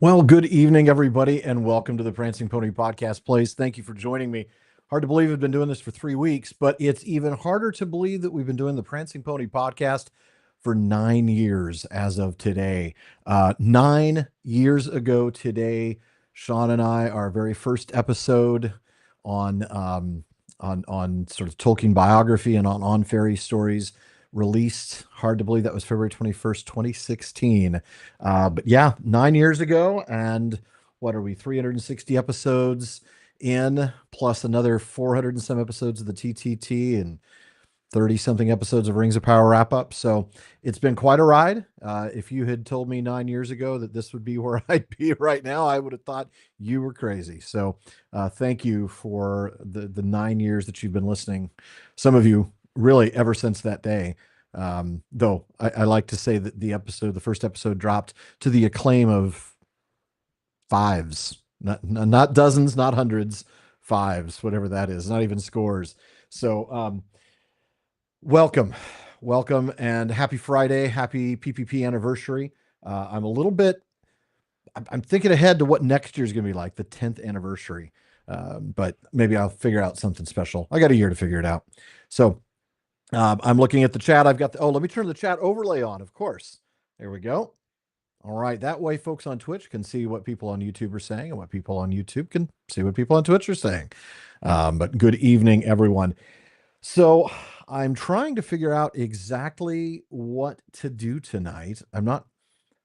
Well, good evening, everybody, and welcome to the Prancing Pony Podcast Place. Thank you for joining me. Hard to believe we've been doing this for 3 weeks, but it's even harder to believe that we've been doing the Prancing Pony Podcast for 9 years as of today. 9 years ago today, Sean and I, our very first episode on on sort of Tolkien biography and on fairy stories released. Hard to believe that was February 21st, 2016. But yeah, 9 years ago, and what are we, 360 episodes in, plus another 400 and some episodes of the TTT and 30 something episodes of Rings of Power wrap up. So it's been quite a ride. If you had told me 9 years ago that this would be where I'd be right now, I would have thought you were crazy. So thank you for the 9 years that you've been listening. Some of you really ever since that day. Though I like to say that the first episode dropped to the acclaim of fives, not dozens, not hundreds, fives, whatever that is, not even scores. So welcome, welcome, and happy Friday, happy PPP anniversary. I'm a little bit, I'm thinking ahead to what next year's going to be like, the 10th anniversary. But maybe I'll figure out something special. I got a year to figure it out. So I'm looking at the chat. I've got let me turn the chat overlay on, of course. There we go. All right. That way, folks on Twitch can see what people on YouTube are saying, and what people on YouTube can see what people on Twitch are saying. But good evening, everyone. So I'm trying to figure out exactly what to do tonight. I'm not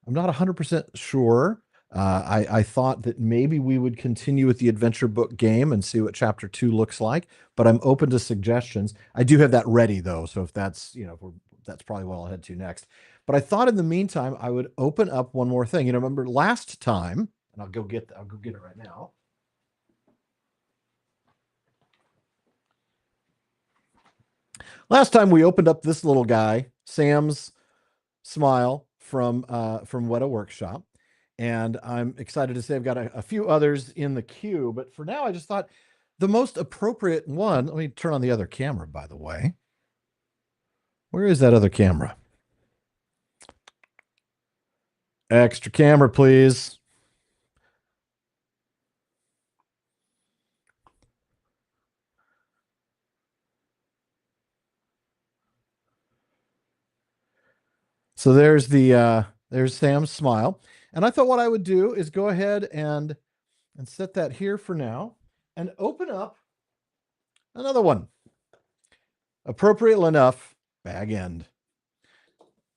100% sure. I thought that maybe we would continue with the adventure book game and see what chapter 2 looks like, but I'm open to suggestions. I do have that ready though, so if that's, that's probably what I'll head to next. But I thought in the meantime I would open up one more thing. Remember last time, and I'll go get it right now. Last time we opened up this little guy, Sam's Smile from Weta Workshop. And I'm excited to say I've got a few others in the queue, but for now I just thought the most appropriate one. Let me turn on the other camera, by the way. Where is that other camera? Extra camera, please. So there's Sam's Smile. And I thought what I would do is go ahead and set that here for now and open up another one. Appropriate enough, Bag End.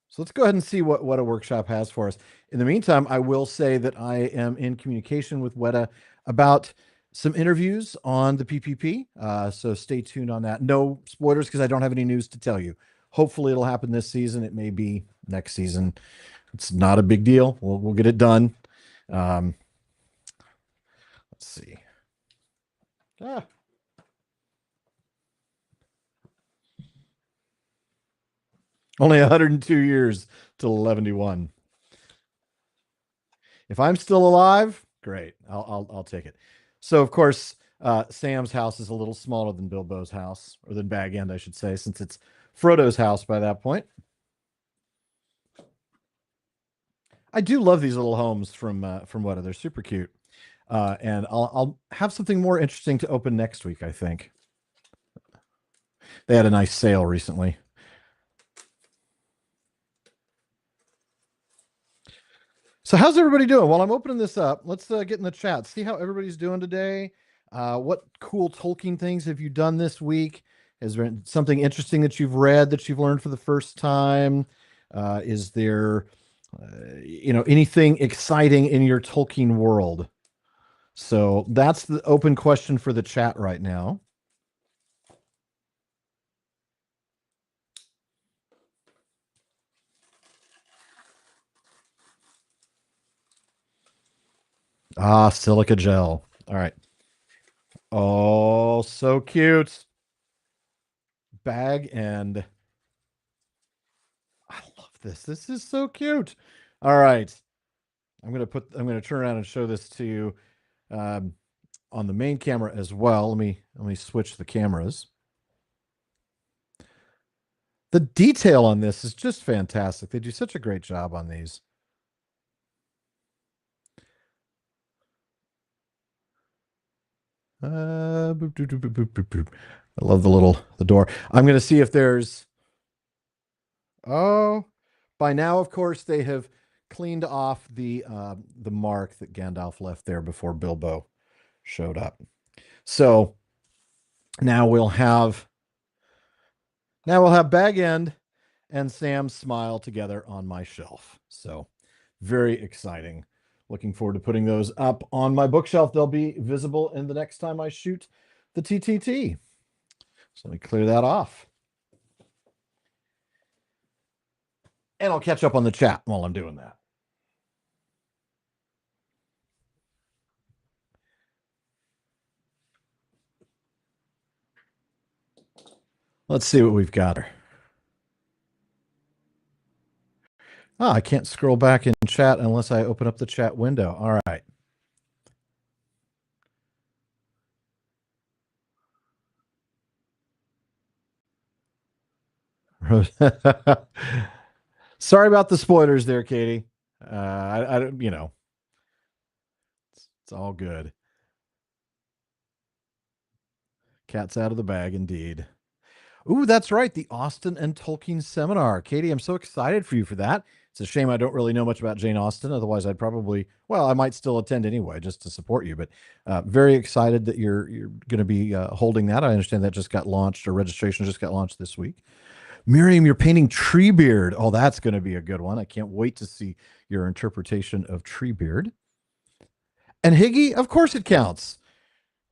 So let's go ahead and see what Weta Workshop has for us. In the meantime, I will say that I am in communication with Weta about some interviews on the PPP. So stay tuned on that. No spoilers because I don't have any news to tell you. Hopefully it'll happen this season. It may be next season. It's not a big deal. We'll get it done. Let's see. Only 102 years till 11:1. If I'm still alive, great. I'll take it. So of course, Sam's house is a little smaller than Bilbo's house, or than Bag End, I should say, since it's Frodo's house by that point. I do love these little homes from Weta. They're super cute. And I'll have something more interesting to open next week, I think. They had a nice sale recently. So how's everybody doing? While I'm opening this up, let's get in the chat. See how everybody's doing today. What cool Tolkien things have you done this week? Is there something interesting that you've read that you've learned for the first time? Is there, anything exciting in your Tolkien world? So that's the open question for the chat right now. Ah, silica gel. All right. Oh, so cute. Bag End. I love this. This is so cute. All right. I'm gonna turn around and show this to you on the main camera as well. Let me switch the cameras. The detail on this is just fantastic. They do such a great job on these. Boop, boop, boop, boop, boop, boop. I love the door. I'm going to see if there's. Oh, by now, of course, they have cleaned off the mark that Gandalf left there before Bilbo showed up. So now we'll have Bag End and Sam's smile together on my shelf. So very exciting. Looking forward to putting those up on my bookshelf. They'll be visible in the next time I shoot the TTT. So let me clear that off. And I'll catch up on the chat while I'm doing that. Let's see what we've got. I can't scroll back in chat unless I open up the chat window. All right. Sorry about the spoilers there, Katie. I it's all good. Cat's out of the bag, indeed. Ooh, that's right. The Austen and Tolkien seminar. Katie, I'm so excited for you for that. It's a shame I don't really know much about Jane Austen. Otherwise, I'd probably, I might still attend anyway just to support you. But very excited that you're going to be holding that. I understand that just got launched, or registration just got launched this week. Miriam, you're painting Treebeard. Oh, that's going to be a good one. I can't wait to see your interpretation of Treebeard. And Higgy, of course it counts.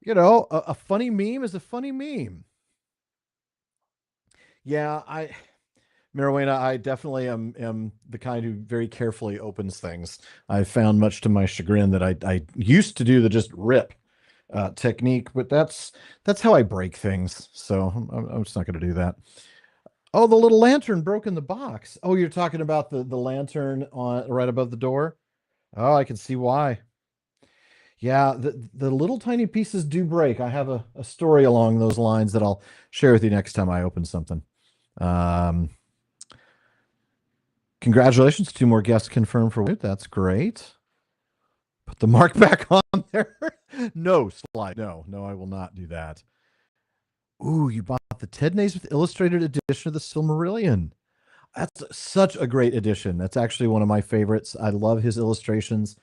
A funny meme is a funny meme. Yeah, Marijuana, I definitely am the kind who very carefully opens things. I've found, much to my chagrin, that I used to do the just rip technique, but that's how I break things. So I'm just not going to do that. Oh, the little lantern broke in the box. Oh, you're talking about the lantern on right above the door? Oh, I can see why. Yeah, the little tiny pieces do break. I have a story along those lines that I'll share with you next time I open something. Um, Congratulations, 2 more guests confirmed for Woot. That's great. Put the mark back on there. No, slide. No, I will not do that. Ooh, you bought the Ted Naismith illustrated edition of the Silmarillion. That's such a great edition. That's actually one of my favorites. I love his illustrations.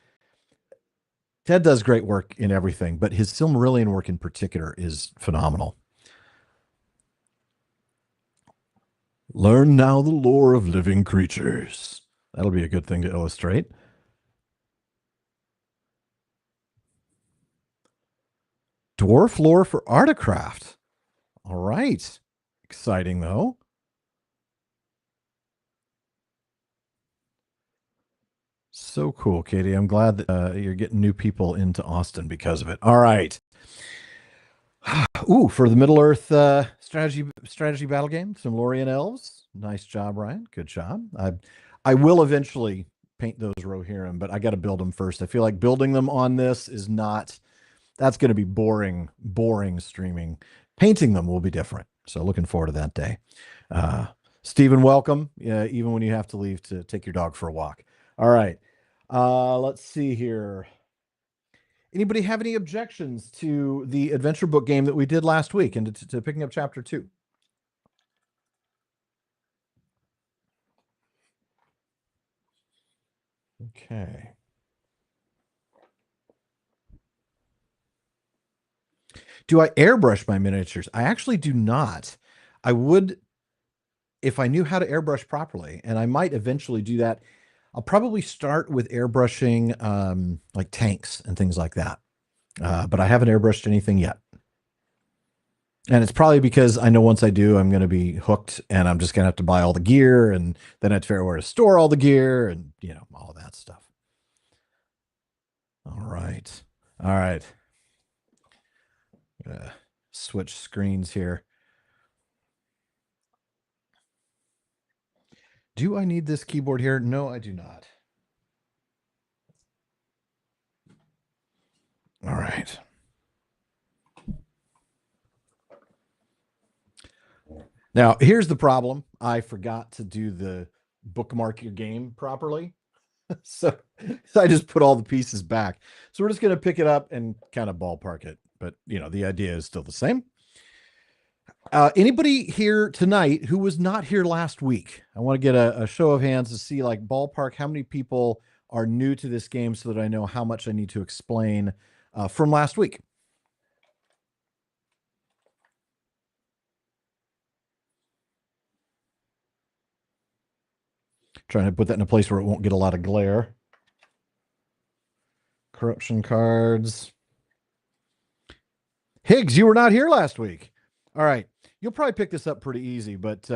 Ted does great work in everything, but his Silmarillion work in particular is phenomenal. Learn now the lore of living creatures. That'll be a good thing to illustrate. Dwarf lore for Artocraft. All right. Exciting, though. So cool, Katie. I'm glad that you're getting new people into Austen because of it. All right. Ooh, for the Middle Earth strategy battle game, some Lorien elves. Nice job, Ryan. Good job. I will eventually paint those Rohirrim, but I got to build them first. I feel like building them on this is not. That's going to be boring streaming. Painting them will be different. So looking forward to that day. Stephen, welcome. Even when you have to leave to take your dog for a walk. All right. Let's see here. Anybody have any objections to the adventure book game that we did last week and to picking up chapter 2? Okay. Do I airbrush my miniatures? I actually do not. I would if I knew how to airbrush properly, and I might eventually do that. I'll probably start with airbrushing like tanks and things like that. But I haven't airbrushed anything yet. And it's probably because I know once I do, I'm going to be hooked and I'm just going to have to buy all the gear and then I have to figure out where to store all the gear and, all that stuff. All right. All right. Switch screens here. Do I need this keyboard here? No, I do not. All right. Now, here's the problem. I forgot to do the bookmark your game properly. so I just put all the pieces back. So we're just going to pick it up and kind of ballpark it. but the idea is still the same. Anybody here tonight who was not here last week? I want to get a show of hands to see, like, ballpark, how many people are new to this game so that I know how much I need to explain from last week. Trying to put that in a place where it won't get a lot of glare. Corruption cards. Higgs, you were not here last week. All right. You'll probably pick this up pretty easy, but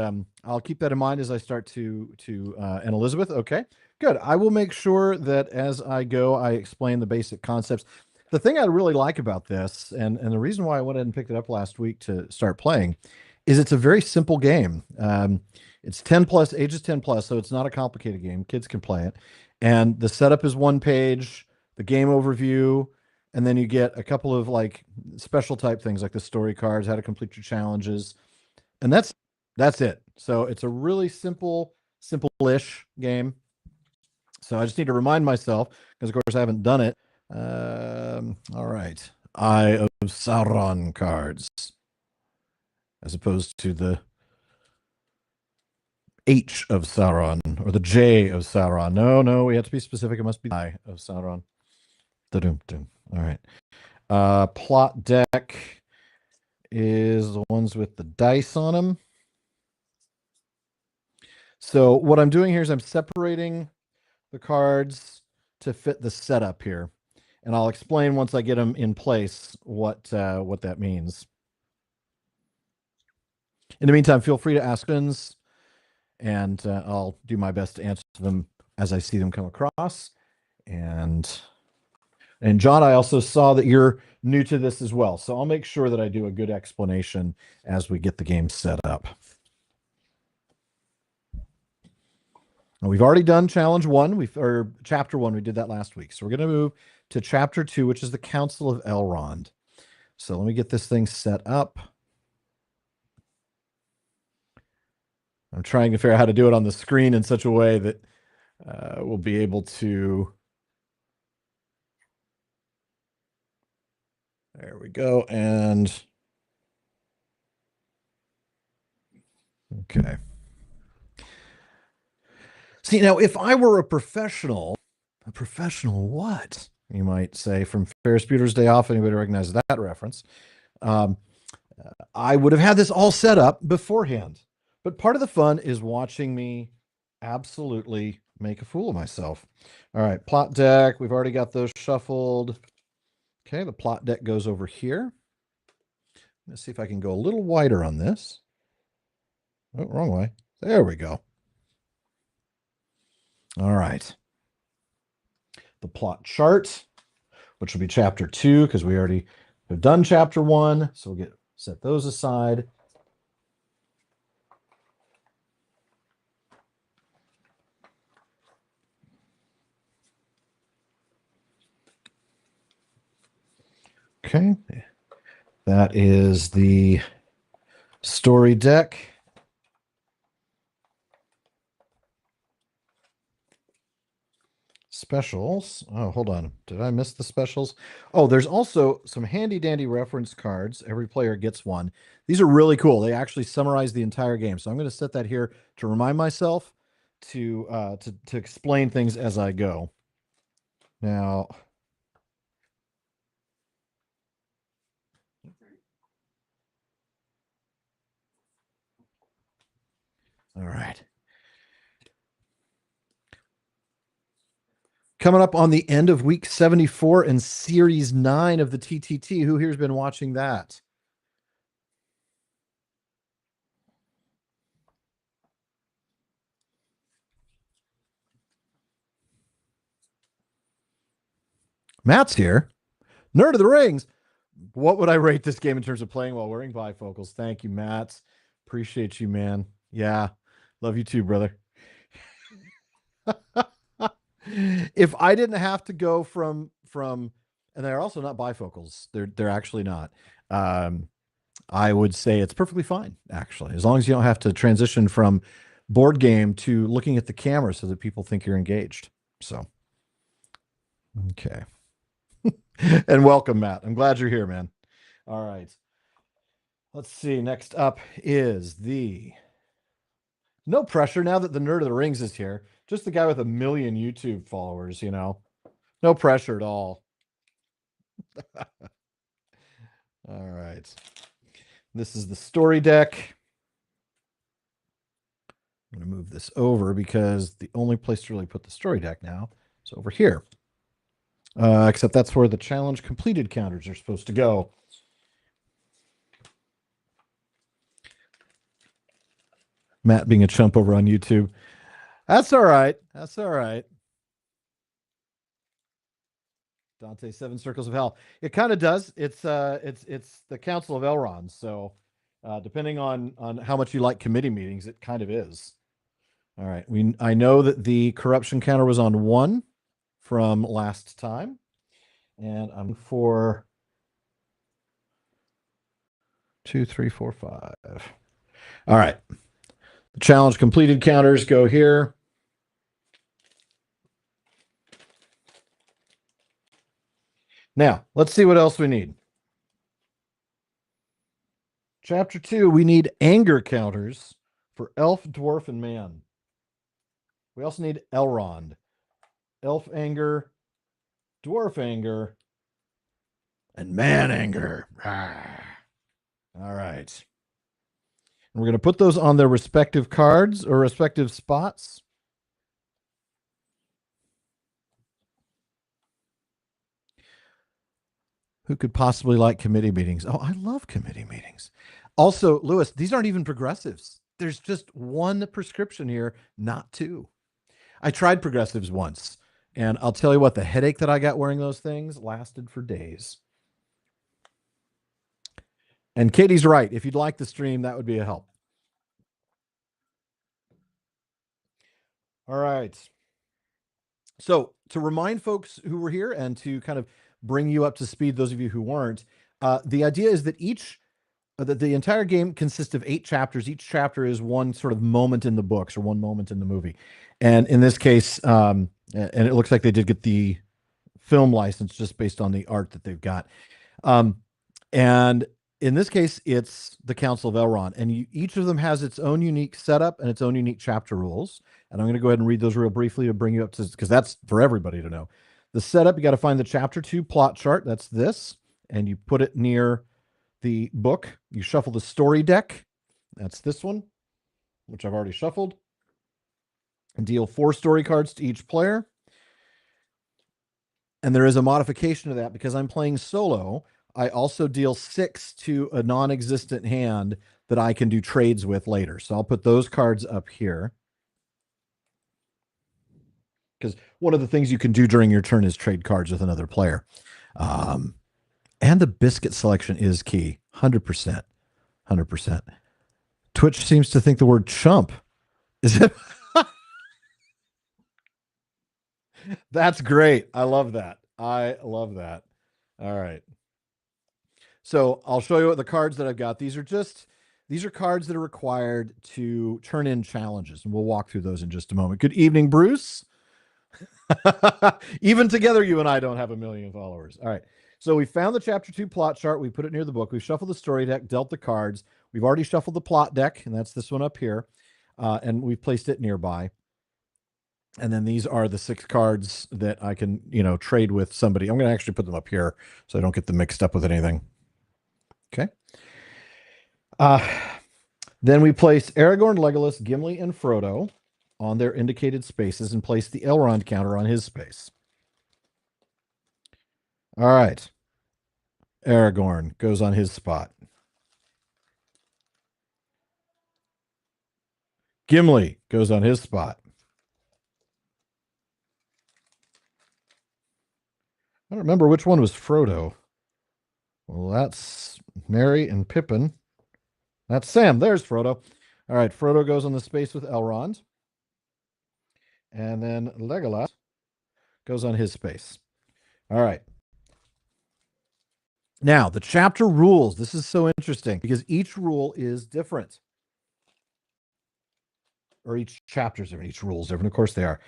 I'll keep that in mind as I start to and Elizabeth. Okay, good. I will make sure that as I go, I explain the basic concepts. The thing I really like about this, and the reason why I went ahead and picked it up last week to start playing, is it's a very simple game. It's 10 plus, ages 10 plus, so it's not a complicated game. Kids can play it. And the setup is one page, the game overview, and then you get a couple of like special type things like the story cards, how to complete your challenges. And that's it. So it's a really simple-ish game. So I just need to remind myself, because of course I haven't done it. All right. Eye of Sauron cards. As opposed to the H of Sauron or the J of Sauron. No, we have to be specific. It must be Eye of Sauron. Da-doom-doom. All right. Plot deck is the ones with the dice on them. So what I'm doing here is I'm separating the cards to fit the setup here. And I'll explain once I get them in place what that means. In the meantime, feel free to ask questions, and I'll do my best to answer them as I see them come across. And John, I also saw that you're new to this as well, so I'll make sure that I do a good explanation as we get the game set up. Now, we've already done challenge 1, or chapter 1. We did that last week, so we're going to move to chapter 2, which is the Council of Elrond. So let me get this thing set up. I'm trying to figure out how to do it on the screen in such a way that we'll be able to. There we go. And okay. See, now if I were a professional what? You might say, from Ferris Bueller's Day Off. Anybody recognize that reference? I would have had this all set up beforehand. But part of the fun is watching me absolutely make a fool of myself. All right, plot deck. We've already got those shuffled. Okay, the plot deck goes over here. Let's see if I can go a little wider on this. Oh, wrong way. There we go. All right. The plot chart, which will be chapter 2, because we already have done chapter 1. So we'll set those aside. Okay, that is the story deck. Specials. Oh, hold on. Did I miss the specials? Oh, there's also some handy dandy reference cards. Every player gets one. These are really cool. They actually summarize the entire game. So I'm going to set that here to remind myself to explain things as I go. Now, all right. Coming up on the end of week 74 and series 9 of the TTT. Who here's been watching that? Matt's here. Nerd of the Rings. What would I rate this game in terms of playing while wearing bifocals? Thank you, Matt. Appreciate you, man. Yeah. Love you too, brother. If I didn't have to go from and they're also not bifocals. They're actually not. I would say it's perfectly fine, actually, as long as you don't have to transition from board game to looking at the camera so that people think you're engaged. So, okay. And welcome, Matt. I'm glad you're here, man. All right. Let's see. Next up is the no pressure now that the Nerd of the Rings is here. Just the guy with 1 million YouTube followers, you know. No pressure at all. All right. This is the story deck. I'm going to move this over because the only place to really put the story deck now is over here. Except that's where the challenge completed counters are supposed to go. Matt being a chump over on YouTube. That's all right. That's all right. Dante, Seven Circles of Hell. It kind of does. It's the Council of Elrond. So depending on how much you like committee meetings, it kind of is. All right. I know that the corruption counter was on 1 from last time. And I'm for 2, 3, 4, 5. All right. The challenge completed counters go here. Now, let's see what else we need. Chapter 2, we need anger counters for elf, dwarf, and man. We also need Elrond. Elf anger, dwarf anger, and man anger. All right. And we're going to put those on their respective cards or respective spots. Who could possibly like committee meetings? Oh, I love committee meetings. Also, Lewis, these aren't even progressives. There's just 1 prescription here, not 2. I tried progressives once, and I'll tell you what, the headache that I got wearing those things lasted for days. And Katie's right. If you'd like the stream, that would be a help. All right. So to remind folks who were here and to kind of bring you up to speed, those of you who weren't, the idea is that that the entire game consists of 8 chapters. Each chapter is one sort of moment in the books or one moment in the movie. And in this case, and it looks like they did get the film license just based on the art that they've got. And in this case, it's the Council of Elrond, and each of them has its own unique setup and its own unique chapter rules. And I'm going to go ahead and read those real briefly to bring you up to, because that's for everybody to know. The setup, you got to find the chapter 2 plot chart. That's this. And you put it near the book. You shuffle the story deck. That's this one, which I've already shuffled. And deal 4 story cards to each player. And there is a modification to that because I'm playing solo. I also deal 6 to a non-existent hand that I can do trades with later. So I'll put those cards up here. Because one of the things you can do during your turn is trade cards with another player. And the biscuit selection is key. 100%. 100%. Twitch seems to think the word chump. Is it? That's great. I love that. I love that. All right. So I'll show you what the cards that I've got. These are cards that are required to turn in challenges, and we'll walk through those in just a moment. Good evening, Bruce. Even together, you and I don't have 1 million followers. All right. So we found the chapter 2 plot chart. We put it near the book. We shuffled the story deck, dealt the cards. We've already shuffled the plot deck, and that's this one up here. And we've placed it nearby. And then these are the 6 cards that I can, trade with somebody. I'm going to actually put them up here so I don't get them mixed up with anything. Okay. Then we place Aragorn, Legolas, Gimli, and Frodo on their indicated spaces and place the Elrond counter on his space. All right. Aragorn goes on his spot. Gimli goes on his spot. I don't remember which one was Frodo. Well, that's Merry and Pippin. That's Sam. There's Frodo. All right, Frodo goes on the space with Elrond. And then Legolas goes on his space. All right. Now, the chapter rules. This is so interesting because each rule is different. Or each chapter is different. Each rule is different. Of course they are.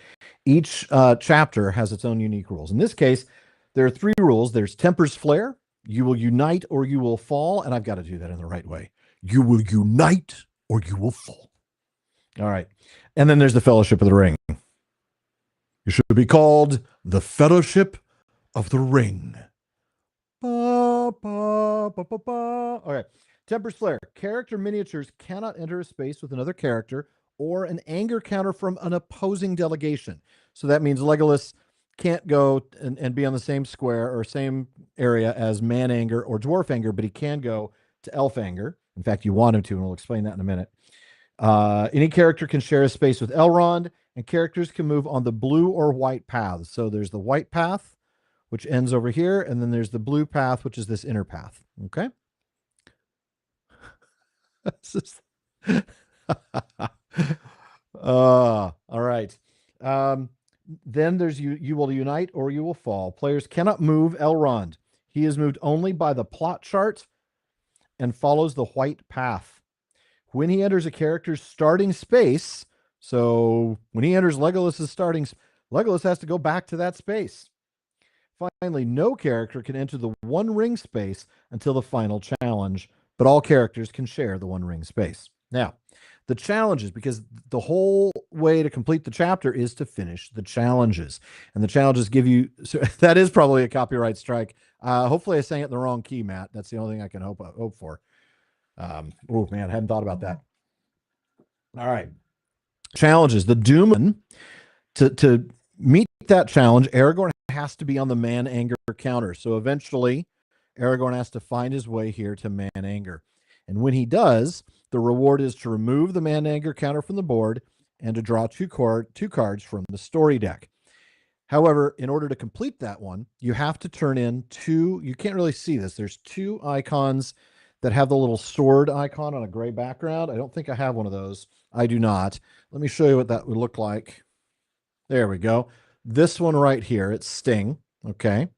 Each chapter has its own unique rules. In this case, there are 3 rules. There's Temper's Flare. You will unite or you will fall. And I've got to do that in the right way. You will unite or you will fall. All right. And then there's the Fellowship of the Ring. You should be called the Fellowship of the Ring. Ba, ba, ba, ba, ba. Okay. Temper's Flare. Character miniatures cannot enter a space with another character or an anger counter from an opposing delegation. So that means Legolas can't go and be on the same square or same area as man anger or dwarf anger, but he can go to elf anger. In fact, you want him to, and we'll explain that in a minute. Any character can share a space with Elrond, and characters can move on the blue or white paths. So there's the white path, which ends over here, and then there's the blue path, which is this inner path. Okay. All right. Then there's you will unite or you will fall. Players cannot move Elrond. He is moved only by the plot chart and follows the white path. When he enters a character's starting space, so when he enters Legolas's Legolas has to go back to that space. Finally, no character can enter the one ring space until the final challenge, but all characters can share the one ring space. Now, the challenges, because the whole way to complete the chapter is to finish the challenges. And the challenges give you, so that is probably a copyright strike. Hopefully I sang it in the wrong key, Matt. That's the only thing I can hope for. Oh man, I hadn't thought about that. All right. Challenges. The Doom, to meet that challenge, Aragorn has to be on the man anger counter. So eventually Aragorn has to find his way here to man anger. And when he does, the reward is to remove the man anger counter from the board and to draw two cards from the story deck. However, in order to complete that one, you have to turn in two, you can't really see this. There's two icons that have the little sword icon on a gray background. I don't think I have one of those. I do not. Let me show you what that would look like. There we go. This one right here, it's Sting, okay?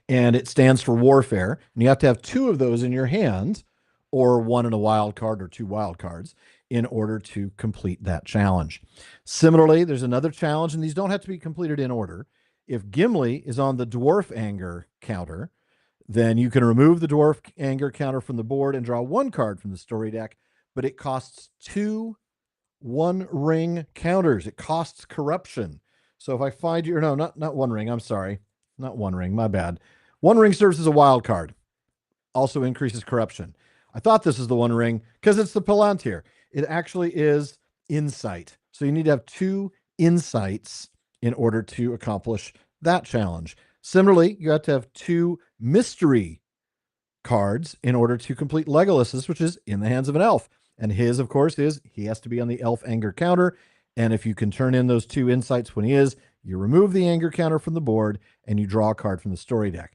And it stands for warfare. And you have to have two of those in your hand, or one in a wild card or two wild cards, in order to complete that challenge. Similarly, there's another challenge, and these don't have to be completed in order. If Gimli is on the dwarf anger counter, then you can remove the dwarf anger counter from the board and draw one card from the story deck, but it costs two one ring counters. It costs corruption. So if I find you, or no, not one ring, I'm sorry. Not one ring, my bad. One ring serves as a wild card. Also increases corruption. I thought this is the one ring because it's the Palantir. It actually is insight. So you need to have two insights in order to accomplish that challenge. Similarly, you have to have two mystery cards in order to complete Legolas's, which is in the hands of an elf. And his, of course, is he has to be on the elf anger counter. And if you can turn in those two insights when he is, you remove the anger counter from the board and you draw a card from the story deck.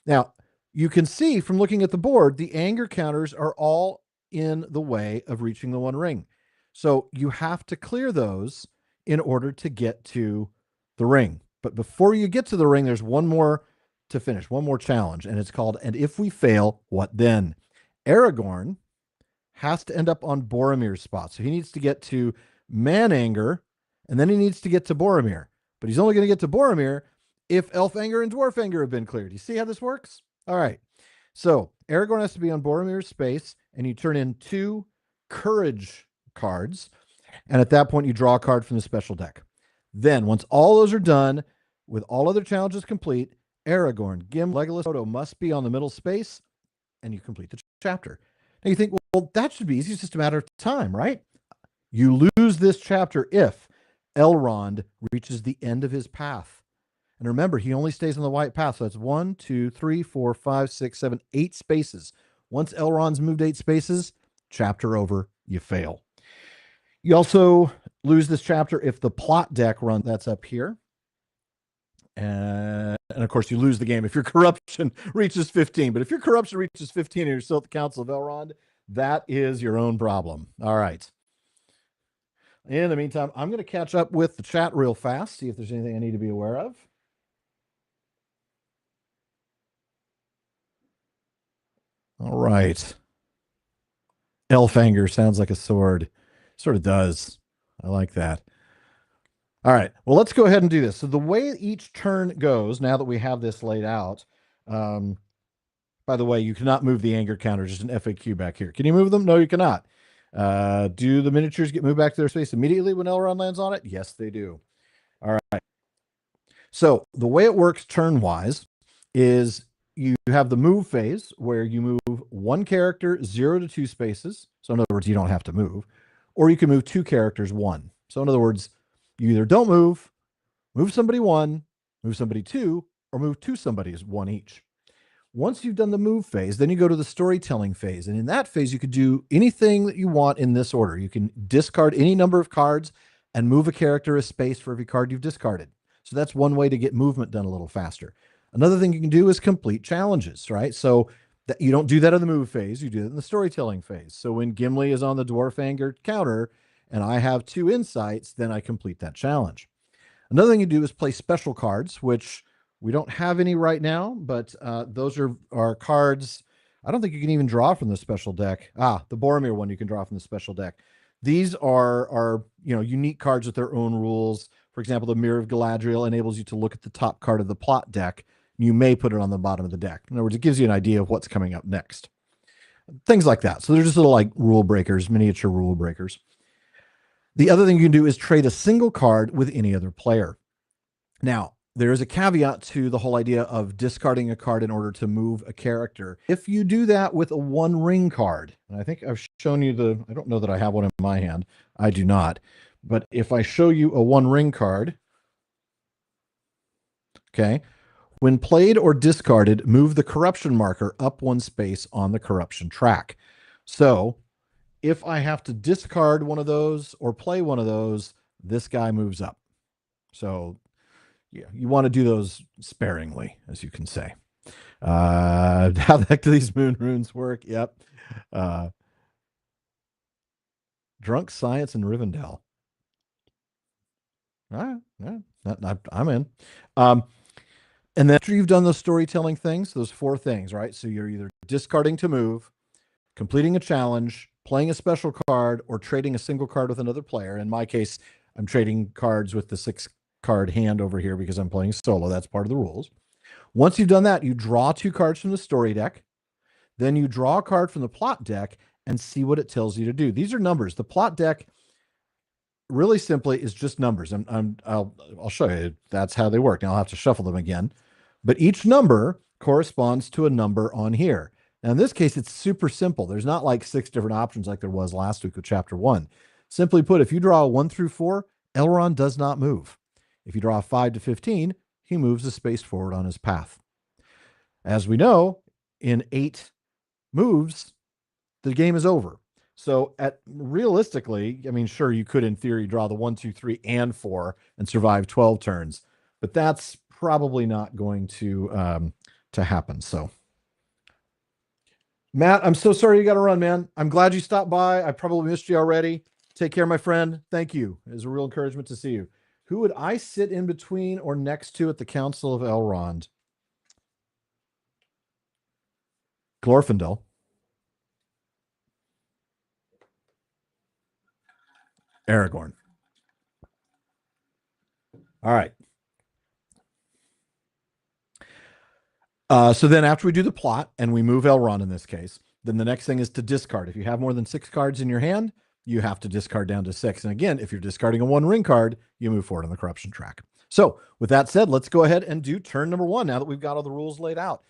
Now, you can see from looking at the board, the anger counters are all in the way of reaching the one ring. So you have to clear those in order to get to the ring. But before you get to the ring, there's one more to finish, one more challenge, and it's called, and if we fail, what then? Aragorn has to end up on Boromir's spot. So he needs to get to man anger, and then he needs to get to Boromir. But he's only going to get to Boromir if elf anger and dwarf anger have been cleared. You see how this works? All right. So Aragorn has to be on Boromir's space, and you turn in two courage cards. And at that point, you draw a card from the special deck. Then, once all those are done, with all other challenges complete, Aragorn, Gimli, Legolas, Frodo must be on the middle space, and you complete the chapter. Now you think, well, that should be easy. It's just a matter of time, right? You lose this chapter if Elrond reaches the end of his path. And remember, he only stays on the white path. So that's 1, 2, 3, 4, 5, 6, 7, 8 spaces. Once Elrond's moved 8 spaces, chapter over, you fail. You also lose this chapter if the plot deck run, that's up here. And of course, you lose the game if your corruption reaches 15. But if your corruption reaches 15 and you're still at the Council of Elrond, that is your own problem. All right. In the meantime, I'm going to catch up with the chat real fast, see if there's anything I need to be aware of. All right. Elfanger sounds like a sword. Sort of does. I like that. All right. Well, let's go ahead and do this. So the way each turn goes, now that we have this laid out, By the way, you cannot move the anger counter, just an FAQ back here. Can you move them? No, you cannot. Do the miniatures get moved back to their space immediately when Elrond lands on it? Yes, they do. All right. So the way it works turn-wise is you have the move phase where you move one character 0 to 2 spaces. So in other words, you don't have to move. Or you can move two characters 1. So in other words, you either don't move somebody 1, move somebody 2, or move 2 somebodies 1 each. Once you've done the move phase, then you go to the storytelling phase. And in that phase, you could do anything that you want in this order. You can discard any number of cards and move a character a space for every card you've discarded. So that's one way to get movement done a little faster. Another thing you can do is complete challenges, right? So that you don't do that in the move phase, you do it in the storytelling phase. So when Gimli is on the Dwarf Anger counter and I have 2 insights, then I complete that challenge. Another thing you do is play special cards, which we don't have any right now, but those are cards. I don't think you can even draw from the special deck. The Boromir one you can draw from the special deck. These are unique cards with their own rules. For example, the Mirror of Galadriel enables you to look at the top card of the plot deck. You may put it on the bottom of the deck. In other words, it gives you an idea of what's coming up next. Things like that. So they're just little like rule breakers, miniature rule breakers. The other thing you can do is trade a single card with any other player. Now, there is a caveat to the whole idea of discarding a card in order to move a character. If you do that with a One Ring card, and I think I've shown you I don't know that I have one in my hand. I do not. But if I show you a One Ring card, okay, when played or discarded, move the corruption marker up 1 space on the corruption track. So if I have to discard one of those or play one of those, this guy moves up. So yeah, you want to do those sparingly, as you can say. How the heck do these moon runes work? Yep. Drunk Science in Rivendell. All right. Yeah, I'm in. And then after you've done those storytelling things, those 4 things, right? So you're either discarding to move, completing a challenge, playing a special card, or trading a single card with another player. In my case, I'm trading cards with the 6-card hand over here because I'm playing solo. That's part of the rules. Once you've done that, you draw 2 cards from the story deck. Then you draw a card from the plot deck and see what it tells you to do. These are numbers. The plot deck, really simply, is just numbers. I'll show you. That's how they work. Now I'll have to shuffle them again. But each number corresponds to a number on here. Now, in this case, it's super simple. There's not like 6 different options like there was last week with chapter 1. Simply put, if you draw a 1 through 4, Elrond does not move. If you draw a 5 to 15, he moves a space forward on his path. As we know, in 8 moves, the game is over. So realistically, I mean, sure, you could in theory draw the 1, 2, 3, and 4 and survive 12 turns, but that's probably not going to happen. So Matt, I'm so sorry you got to run, man. I'm glad you stopped by. I probably missed you already. Take care, my friend. Thank you. It was a real encouragement to see you. Who would I sit in between or next to at the Council of Elrond? Glorfindel. Aragorn. All right. So then after we do the plot and we move Elrond in this case, then the next thing is to discard. If you have more than 6 cards in your hand, you have to discard down to 6. And again, if you're discarding a One Ring card, you move forward on the corruption track. So with that said, let's go ahead and do turn number 1 now that we've got all the rules laid out.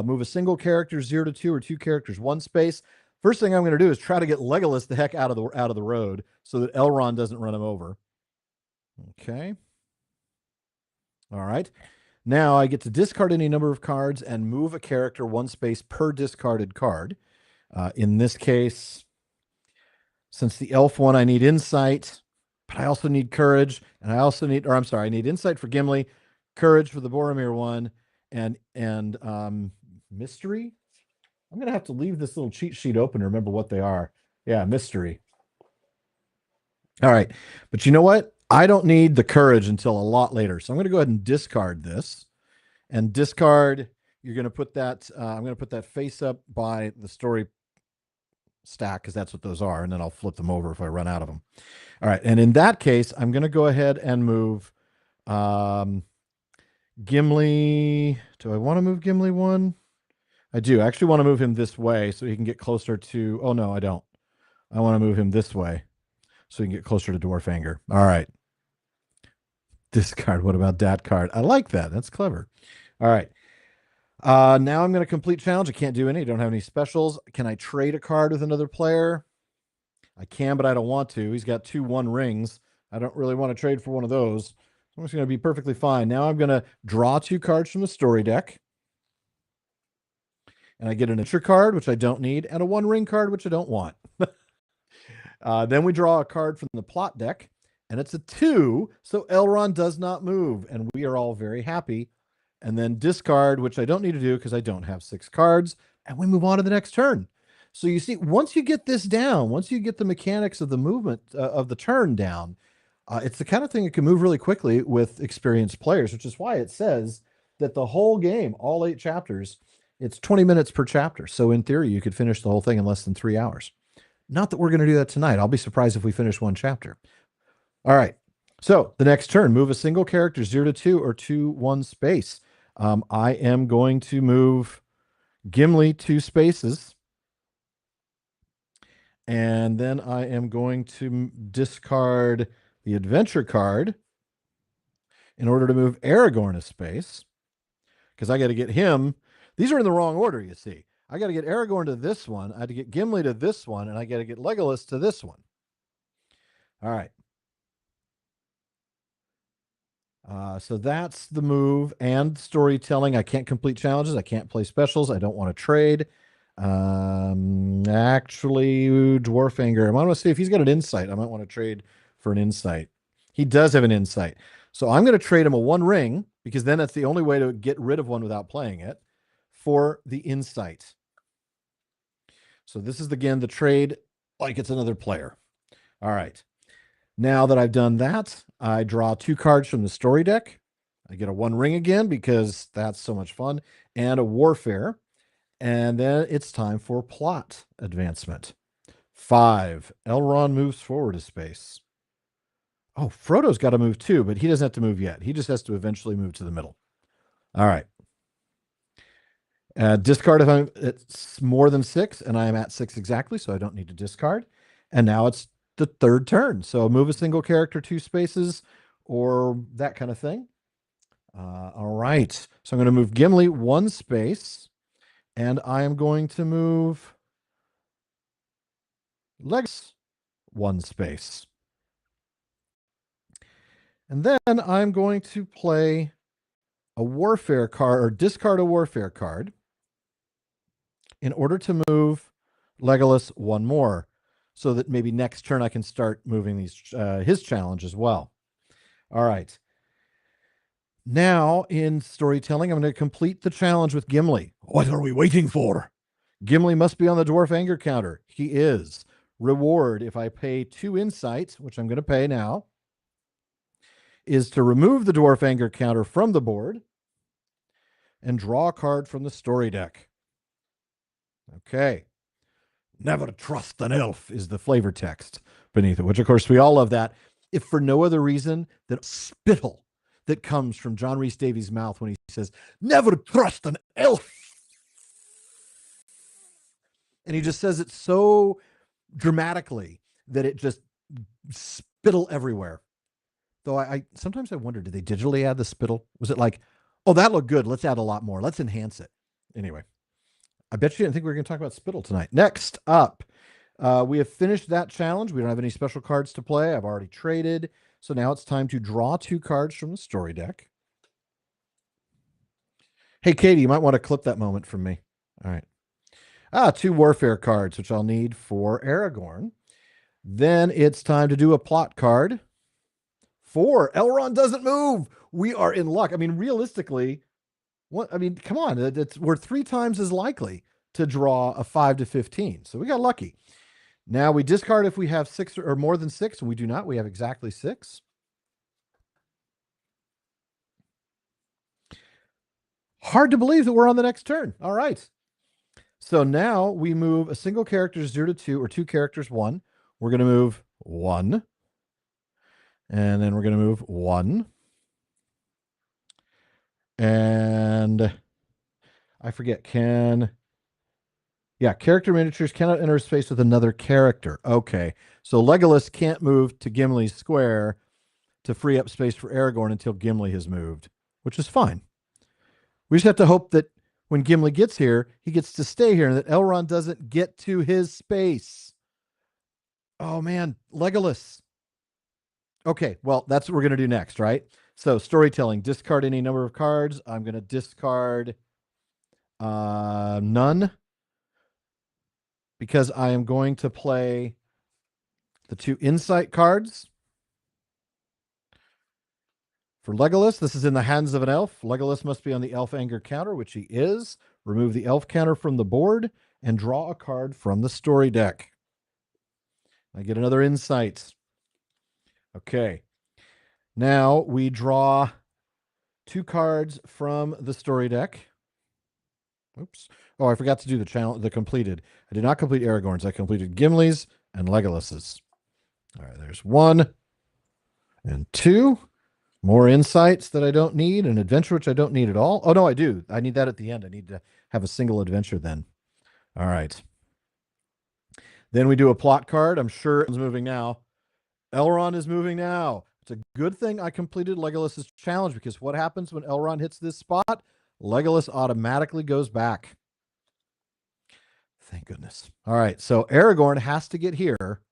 Move a single character 0 to 2 or 2 characters 1 space. First thing I'm going to do is try to get Legolas the heck out of the road so that Elrond doesn't run him over. Okay. All right. Now I get to discard any number of cards and move a character 1 space per discarded card. In this case, since the elf one, I need insight, but I also need courage, and I need insight for Gimli, courage for the Boromir one, and mystery. I'm gonna have to leave this little cheat sheet open to remember what they are. Yeah, mystery. All right, but you know what? I don't need the courage until a lot later, so I'm going to go ahead and discard this. And discard, you're going to put that, I'm going to put that face up by the story stack because that's what those are, and then I'll flip them over if I run out of them. All right, and in that case, I'm going to go ahead and move Gimli. Do I want to move Gimli 1? I do. I actually want to move him this way so he can get closer to. Oh, no, I don't. I want to move him this way so he can get closer to Dwarf Anger. All right. Discard. What about that card? I like that. That's clever. All right. Now I'm going to complete challenge. I can't do any. I don't have any specials. Can I trade a card with another player? I can, but I don't want to. He's got 2/1 rings. I don't really want to trade for one of those. I'm just going to be perfectly fine. Now I'm going to draw 2 cards from the story deck. And I get an adventure card, which I don't need, and a 1 ring card, which I don't want. Then we draw a card from the plot deck, and it's a 2, so Elrond does not move, and we are all very happy. And then discard, which I don't need to do because I don't have 6 cards, and we move on to the next turn. So you see, once you get this down, once you get the mechanics of the movement of the turn down, it's the kind of thing that can move really quickly with experienced players, which is why it says that the whole game, all 8 chapters, it's 20 minutes per chapter. So in theory, you could finish the whole thing in less than 3 hours. Not that we're going to do that tonight. I'll be surprised if we finish one chapter. All right. So the next turn, move a single character 0 to 2 or 2/1 space. I am going to move Gimli 2 spaces. And then I am going to discard the adventure card in order to move Aragorn a space. Because I got to get him. These are in the wrong order, you see. I got to get Aragorn to this one. I had to get Gimli to this one, and I got to get Legolas to this one. All right. So that's the move and storytelling. I can't complete challenges. I can't play specials. I don't want to trade. Actually, Dwarf Anger. I want to see if he's got an insight. I might want to trade for an insight. He does have an insight. So I'm going to trade him a 1 ring because then that's the only way to get rid of one without playing it for the insight. So this is, again, the trade like it's another player. All right. Now that I've done that, I draw 2 cards from the story deck. I get a 1 ring again because that's so much fun, and a warfare. And then it's time for plot advancement. 5. Elrond moves forward a space. Oh, Frodo's got to move too, but he doesn't have to move yet. He just has to eventually move to the middle. All right. Discard if it's more than 6, and I am at 6 exactly, so I don't need to discard. And now it's the third turn. So move a single character 2 spaces or that kind of thing. All right. So I'm going to move Gimli 1 space, and I am going to move Legolas 1 space. And then I'm going to play a warfare card or discard a warfare card in order to move Legolas 1 more, so that maybe next turn I can start moving these his challenge as well. All right. Now in storytelling, I'm going to complete the challenge with Gimli. What are we waiting for? Gimli must be on the Dwarf Anger counter. He is. Reward, if I pay 2 insights, which I'm going to pay now, is to remove the Dwarf Anger counter from the board and draw a card from the story deck. Okay. Never trust an elf is the flavor text beneath it, which, of course, we all love that, if for no other reason than spittle that comes from John Rhys Davies' mouth when he says, never trust an elf. And he just says it so dramatically that it just spittle everywhere. Though I sometimes I wonder, did they digitally add the spittle? Was it like, oh, that looked good, let's add a lot more, let's enhance it? Anyway, I bet you didn't think we were going to talk about spittle tonight. Next up, we have finished that challenge. We don't have any special cards to play. I've already traded. So now it's time to draw 2 cards from the story deck. Hey, Katie, you might want to clip that moment from me. All right. 2 warfare cards, which I'll need for Aragorn. Then it's time to do a plot card. 4. Elrond doesn't move. We are in luck. I mean, realistically, come on. We're 3 times as likely to draw a 5 to 15. So we got lucky. Now we discard if we have 6 or more than 6, and we do not. We have exactly 6. Hard to believe that we're on the next turn. All right. So now we move a single character 0 to 2 or 2 characters 1. We're going to move 1. And then we're going to move 1. And I forget, can Yeah, character miniatures cannot enter space with another character. Okay. So Legolas can't move to Gimli's square to free up space for Aragorn until Gimli has moved, which is fine. We just have to hope that when Gimli gets here, he gets to stay here and that Elrond doesn't get to his space. Oh man, Legolas. Okay, well, that's what we're going to do next, right? So, storytelling, discard any number of cards. I'm going to discard none because I am going to play the 2 insight cards. For Legolas, this is in the hands of an elf. Legolas must be on the elf anger counter, which he is. Remove the elf counter from the board and draw a card from the story deck. I get another insight. Okay. Now we draw 2 cards from the story deck. Oops. Oh, I forgot to do the challenge, the completed. I did not complete Aragorn's. I completed Gimli's and Legolas's. All right, there's 1 and 2. More insights that I don't need. An adventure, which I don't need at all. Oh, no, I do. I need that at the end. I need to have a single adventure then. All right. Then we do a plot card. I'm sure it's moving now. Elrond is moving now. It's a good thing I completed Legolas's challenge because what happens when Elrond hits this spot? Legolas automatically goes back. Thank goodness. All right. So Aragorn has to get here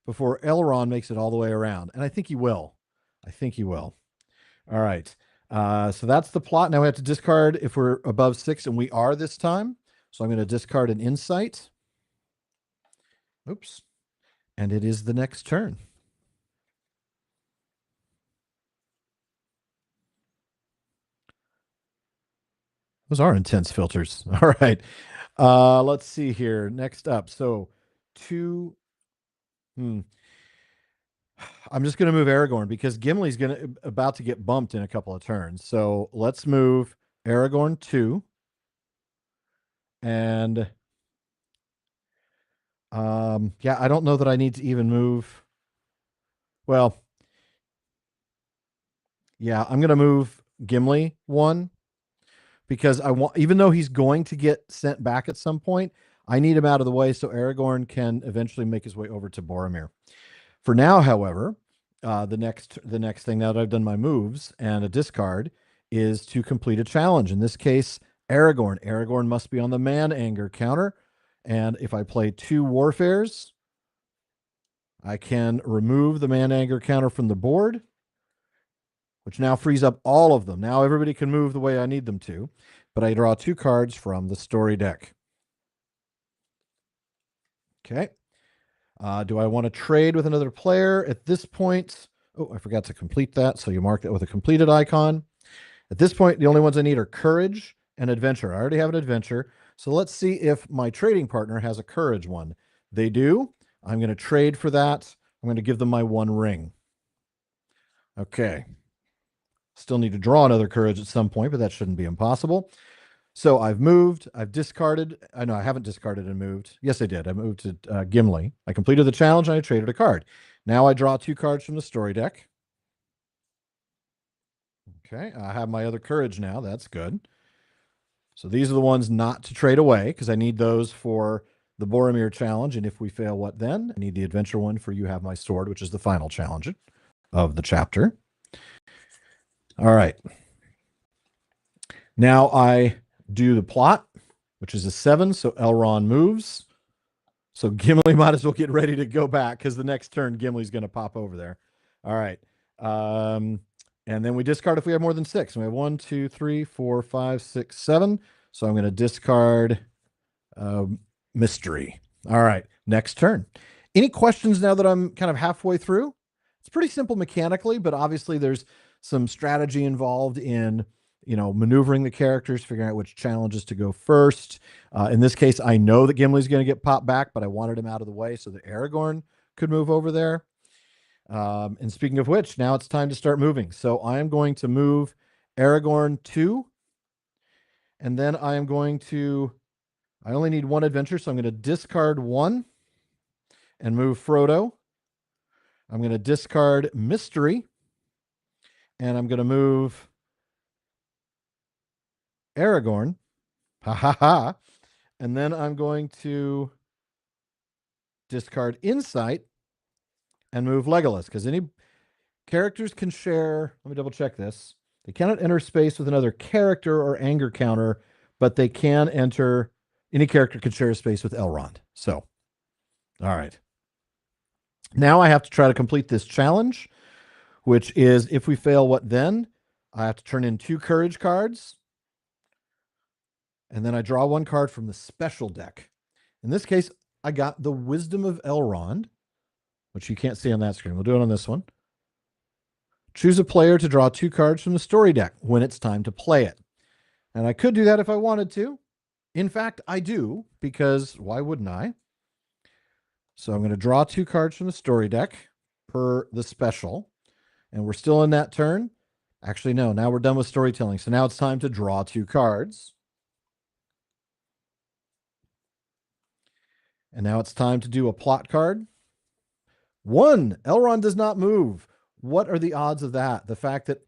before Elrond makes it all the way around. And I think he will. I think he will. All right. So that's the plot. Now we have to discard if we're above 6, and we are this time. So I'm going to discard an insight. Oops. And it is the next turn. Those are intense filters. All right. Let's see here. Next up. So 2. I'm just going to move Aragorn because Gimli's about to get bumped in a couple of turns. So let's move Aragorn 2. And yeah, I don't know that I need to even move. Well, yeah, I'm going to move Gimli 1 because I want, even though he's going to get sent back at some point, I need him out of the way so Aragorn can eventually make his way over to Boromir. For now, however, the next thing, now that I've done my moves and a discard, is to complete a challenge. In this case, Aragorn. Aragorn must be on the man anger counter. And if I play 2 warfares, I can remove the man anger counter from the board, which now frees up all of them. Now everybody can move the way I need them to, but I draw 2 cards from the story deck. Okay. Do I want to trade with another player at this point? Oh, I forgot to complete that. So you mark that with a completed icon. At this point, the only ones I need are courage and adventure. I already have an adventure. So let's see if my trading partner has a courage one. They do. I'm going to trade for that. I'm going to give them my 1 ring. Okay. Still need to draw another courage at some point, but that shouldn't be impossible. So I've moved, I've discarded. I know I haven't discarded and moved. Yes, I did. I moved to Gimli. I completed the challenge and I traded a card. Now I draw 2 cards from the story deck. Okay, I have my other courage now. That's good. So these are the ones not to trade away because I need those for the Boromir challenge. And if we fail, what then? I need the adventure one for You Have My Sword, which is the final challenge of the chapter. All right. Now I do the plot, which is a 7. So Elrond moves. So Gimli might as well get ready to go back because the next turn Gimli's going to pop over there. All right. And then we discard if we have more than 6. We have 1, 2, 3, 4, 5, 6, 7. So I'm going to discard mystery. All right. Next turn. Any questions now that I'm kind of halfway through? It's pretty simple mechanically, but obviously there's some strategy involved in maneuvering the characters, figuring out which challenges to go first. In this case, I know that Gimli's going to get popped back, but I wanted him out of the way so that Aragorn could move over there. And speaking of which, now it's time to start moving. So I am going to move Aragorn 2. And then I only need 1 adventure, so I'm going to discard 1 and move Frodo. I'm going to discard mystery. And I'm going to move Aragorn. Ha ha ha. And then I'm going to discard Insight and move Legolas, because any characters can share. Let me double check this. They cannot enter space with another character or anger counter, but they can enter. Any character can share a space with Elrond. So, all right. Now I have to try to complete this challenge, which is if we fail, what then? I have to turn in 2 courage cards. And then I draw 1 card from the special deck. In this case, I got the Wisdom of Elrond, which you can't see on that screen. We'll do it on this one. Choose a player to draw 2 cards from the story deck when it's time to play it. And I could do that if I wanted to. In fact, I do, because why wouldn't I? So I'm going to draw 2 cards from the story deck per the special. And we're still in that turn. Actually, no, now we're done with storytelling. So now it's time to draw 2 cards. And now it's time to do a plot card. 1, Elrond does not move. What are the odds of that? The fact that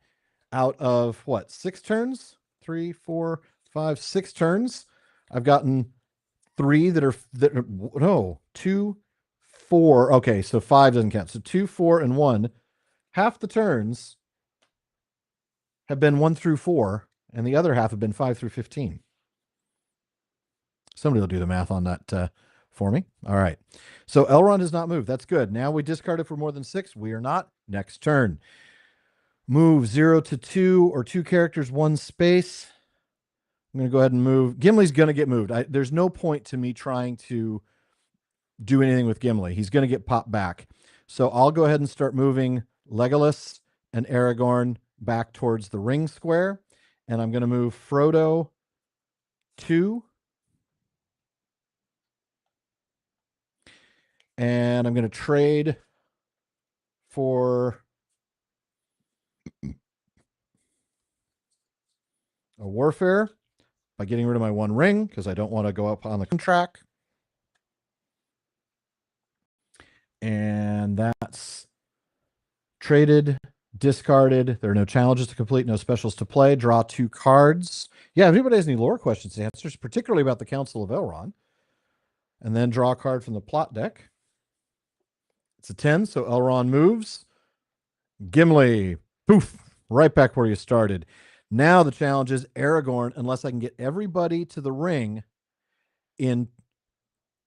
out of what, 6 turns? 3, 4, 5, 6 turns, I've gotten 3 that are no, 2, 4. Okay, so 5 doesn't count. So 2, 4, and 1. Half the turns have been 1 through 4, and the other half have been 5 through 15. Somebody will do the math on that for me. All right. So Elrond does not move. That's good. Now we discard it for more than 6. We are not. Next turn. Move 0 to 2 or 2 characters, 1 space. I'm going to go ahead and move. Gimli's going to get moved. There's no point to me trying to do anything with Gimli. He's going to get popped back. So I'll go ahead and start moving Legolas and Aragorn back towards the ring square. And I'm going to move Frodo 2. And I'm going to trade for a Warfare by getting rid of my 1 ring, because I don't want to go up on the track. And that's traded, discarded. There are no challenges to complete, no specials to play. Draw 2 cards. Yeah, if anybody has any lore questions and answers, particularly about the Council of Elrond. And then draw a card from the plot deck. It's a 10, so Elrond moves. Gimli, poof, right back where you started. Now the challenge is Aragorn, unless I can get everybody to the ring in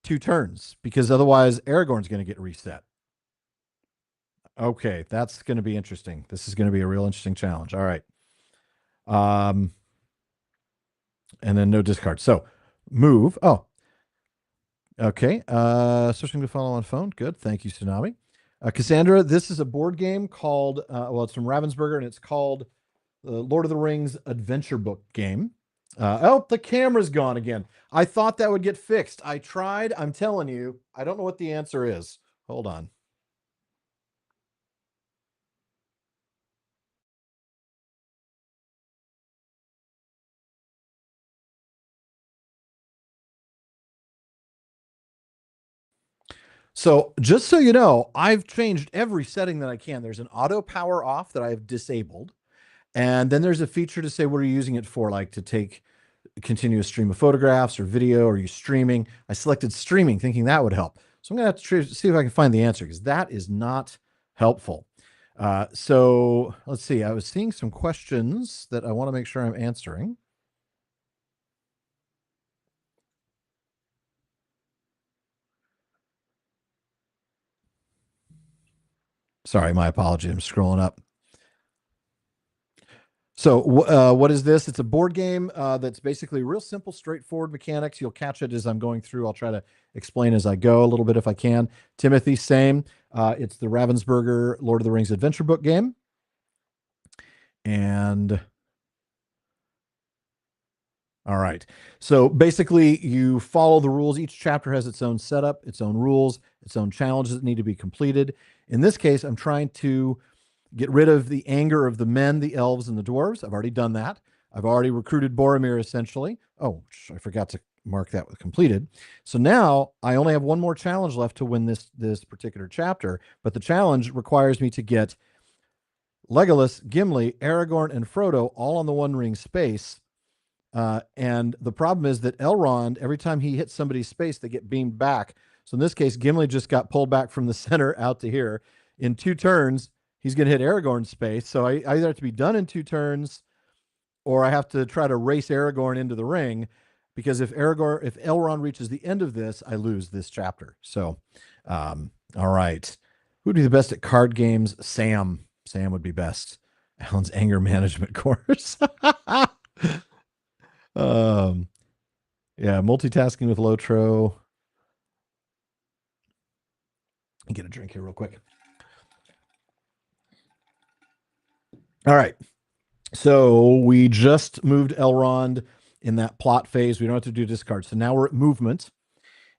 2 turns, because otherwise Aragorn's going to get reset. Okay, that's going to be interesting. This is going to be a real interesting challenge. All right. And then no discard. So move. Oh, okay. Switching to follow on phone. Good. Thank you, Tsunami. Cassandra, this is a board game called, well, it's from Ravensburger, and it's called Lord of the Rings Adventure Book game. Oh, the camera's gone again. I thought that would get fixed. I tried. I'm telling you, I don't know what the answer is. Hold on. So just so you know, I've changed every setting that I can. There's an auto power off that I've disabled. And then there's a feature to say, what are you using it for? Like to take continuous stream of photographs or video, or are you streaming? I selected streaming thinking that would help. So I'm going to have to see if I can find the answer, because that is not helpful. So let's see. I was seeing some questions that I want to make sure I'm answering. Sorry, my apology. I'm scrolling up. So what is this? It's a board game that's basically real simple, straightforward mechanics. You'll catch it as I'm going through. I'll try to explain as I go a little bit if I can. Timothy, same. It's the Ravensburger Lord of the Rings Adventure Book game. And all right. So basically, you follow the rules. Each chapter has its own setup, its own rules, its own challenges that need to be completed. In this case, I'm trying to get rid of the anger of the men, the elves, and the dwarves. I've already done that. I've already recruited Boromir, essentially. Oh, I forgot to mark that with completed. So now I only have 1 more challenge left to win this particular chapter, but the challenge requires me to get Legolas, Gimli, Aragorn, and Frodo all on the 1 ring space. And the problem is that Elrond, every time he hits somebody's space, they get beamed back. So in this case, Gimli just got pulled back from the center out to here. In 2 turns, he's going to hit Aragorn's space. So I either have to be done in 2 turns, or I have to try to race Aragorn into the ring, because if Elrond reaches the end of this, I lose this chapter. So, all right. Who'd be the best at card games? Sam. Sam would be best. Alan's anger management course. Yeah, multitasking with Lotro. Get a drink here real quick. All right. So we just moved Elrond in that plot phase. We don't have to do discard. So now we're at movement.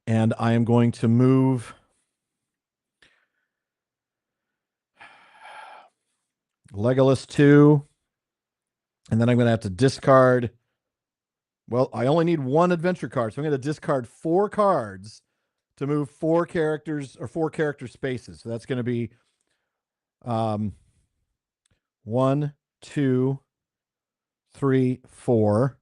And I am going to move Legolas 2. And then I'm going to have to discard. Well, I only need 1 adventure card. So I'm going to discard 4 cards to move 4 characters or 4 character spaces. So that's going to be 1, 2, 3, 4.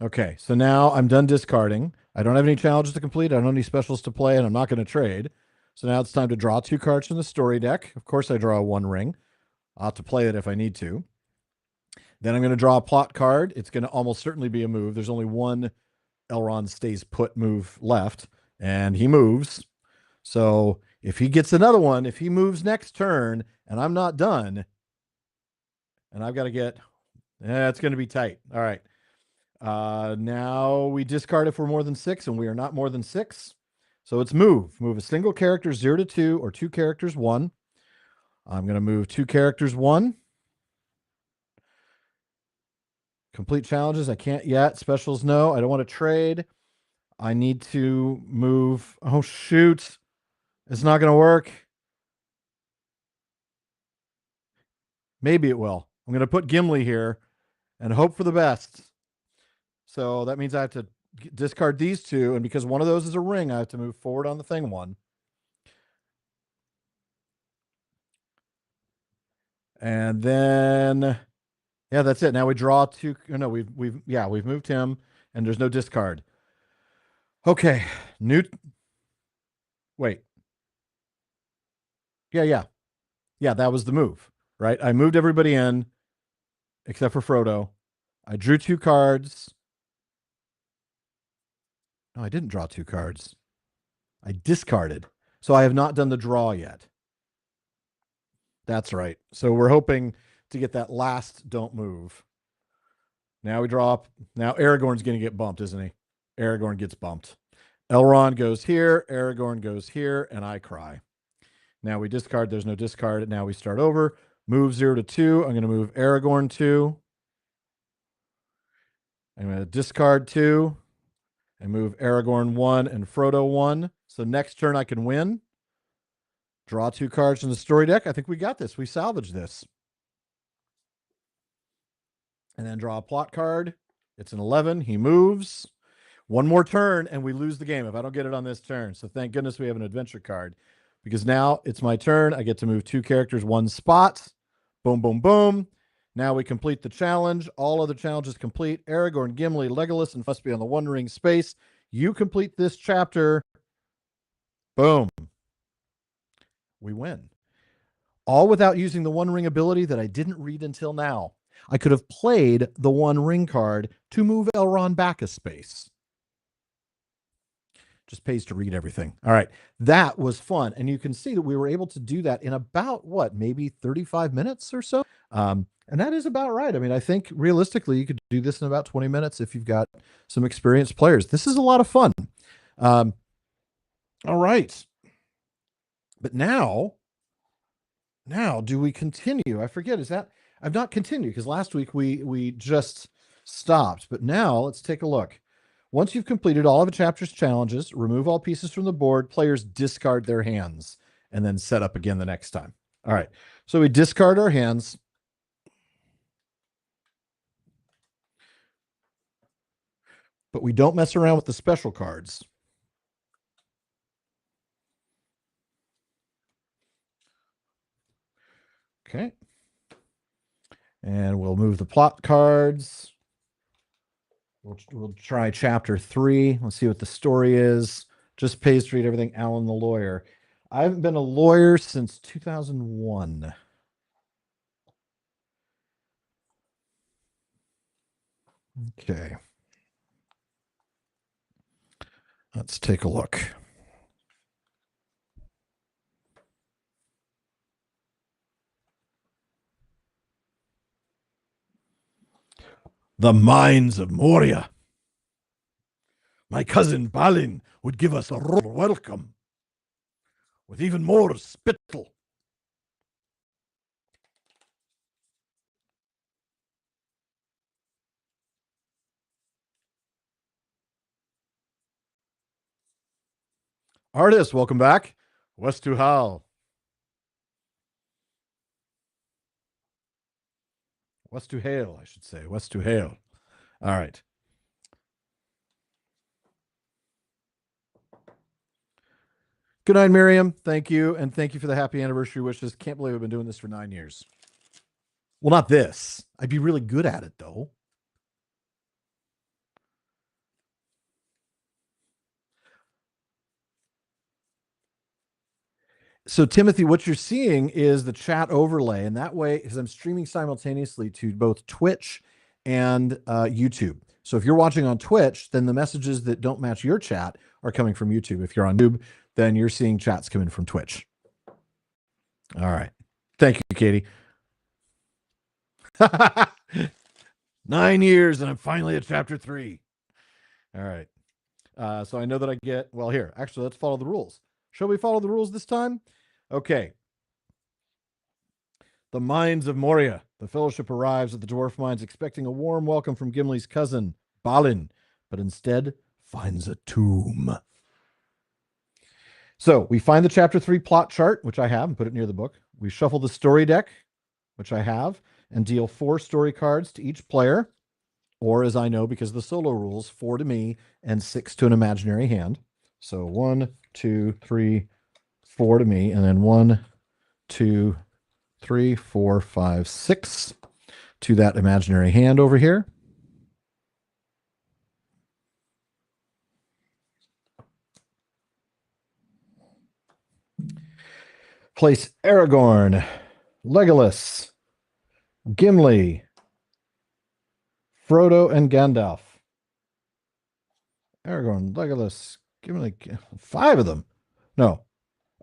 Okay, so now I'm done discarding. I don't have any challenges to complete. I don't have any specials to play, and I'm not going to trade. So now it's time to draw 2 cards from the story deck. Of course, I draw a 1 ring. I'll have to play it if I need to. Then I'm going to draw a plot card. It's going to almost certainly be a move. There's only 1 Elrond stays put move left, and he moves. So if he gets another one, if he moves next turn, and I'm not done, and I've got to get, it's going to be tight. All right. Now we discard if we're more than 6, and we are not more than 6. So it's move. Move a single character 0 to 2, or 2 characters 1. I'm going to move 2 characters 1. Complete challenges. I can't yet. Specials, no. I don't want to trade. I need to move. Oh, shoot. It's not going to work. Maybe it will. I'm going to put Gimli here and hope for the best. So that means I have to discard these 2. And because one of those is a ring, I have to move forward on the thing 1. And then, yeah, that's it. Now we draw 2. No, we've moved him, and there's no discard. Okay. Wait. Yeah. That was the move, right? I moved everybody in except for Frodo. I drew 2 cards. No, I didn't draw 2 cards. I discarded. So I have not done the draw yet. That's right. So we're hoping to get that last don't move. Now we draw up. Now Aragorn's going to get bumped, isn't he? Aragorn gets bumped. Elrond goes here. Aragorn goes here, and I cry. Now we discard. There's no discard. Now we start over. Move 0 to 2. I'm going to move Aragorn 2. I'm going to discard 2 and move Aragorn 1 and Frodo 1. So next turn I can win. Draw 2 cards in the story deck. I think we got this. We salvaged this. And then draw a plot card. It's an 11. He moves. 1 more turn, and we lose the game if I don't get it on this turn. So thank goodness we have an adventure card, because now it's my turn. I get to move 2 characters 1 spot. Boom, boom, boom. Now we complete the challenge. All other challenges complete. Aragorn, Gimli, Legolas, and must be on the 1 ring space. You complete this chapter. Boom. We win. All without using the 1 ring ability that I didn't read until now. I could have played the 1 ring card to move Elrond back a space. Just pays to read everything. All right. That was fun. And you can see that we were able to do that in about maybe 35 minutes or so. And that is about right. I mean, I think realistically, you could do this in about 20 minutes if you've got some experienced players. This is a lot of fun. All right. But now do we continue? I forget. I've not continued, because last week we just stopped. But now let's take a look. Once you've completed all of a chapter's challenges, remove all pieces from the board. Players discard their hands and then set up again the next time. All right. So we discard our hands. But we don't mess around with the special cards. Okay. And we'll move the plot cards. We'll try chapter 3. Let's see what the story is. Just pays to read everything. Alan the lawyer. I haven't been a lawyer since 2001. Okay. Let's take a look. The mines of Moria. My cousin Balin would give us a royal welcome with even more spittle. Artist, welcome back. West to Hal. West to Hale, I should say. West to Hale. All right. Good night, Miriam. Thank you. And thank you for the happy anniversary wishes. Can't believe I've been doing this for 9 years. Well, not this. I'd be really good at it, though. So, Timothy, what you're seeing is the chat overlay. And that way, because I'm streaming simultaneously to both Twitch and YouTube. So, if you're watching on Twitch, then the messages that don't match your chat are coming from YouTube. If you're on YouTube, then you're seeing chats come in from Twitch. All right. Thank you, Katie. 9 years, and I'm finally at chapter 3. All right. So I know that I get, well, here, actually, let's follow the rules. Shall we follow the rules this time? Okay. The Mines of Moria. The Fellowship arrives at the dwarf mines expecting a warm welcome from Gimli's cousin, Balin, but instead finds a tomb. So we find the chapter 3 plot chart, which I have, and put it near the book. We shuffle the story deck, which I have, and deal 4 story cards to each player, or as I know, because of the solo rules, 4 to me and 6 to an imaginary hand. So 1, 2, 3, 4 to me, and then 1, 2, 3, 4, 5, 6 to that imaginary hand over here. Place Aragorn, Legolas, Gimli, Frodo, and Gandalf. Aragorn, Legolas, Gimli, 5 of them. No.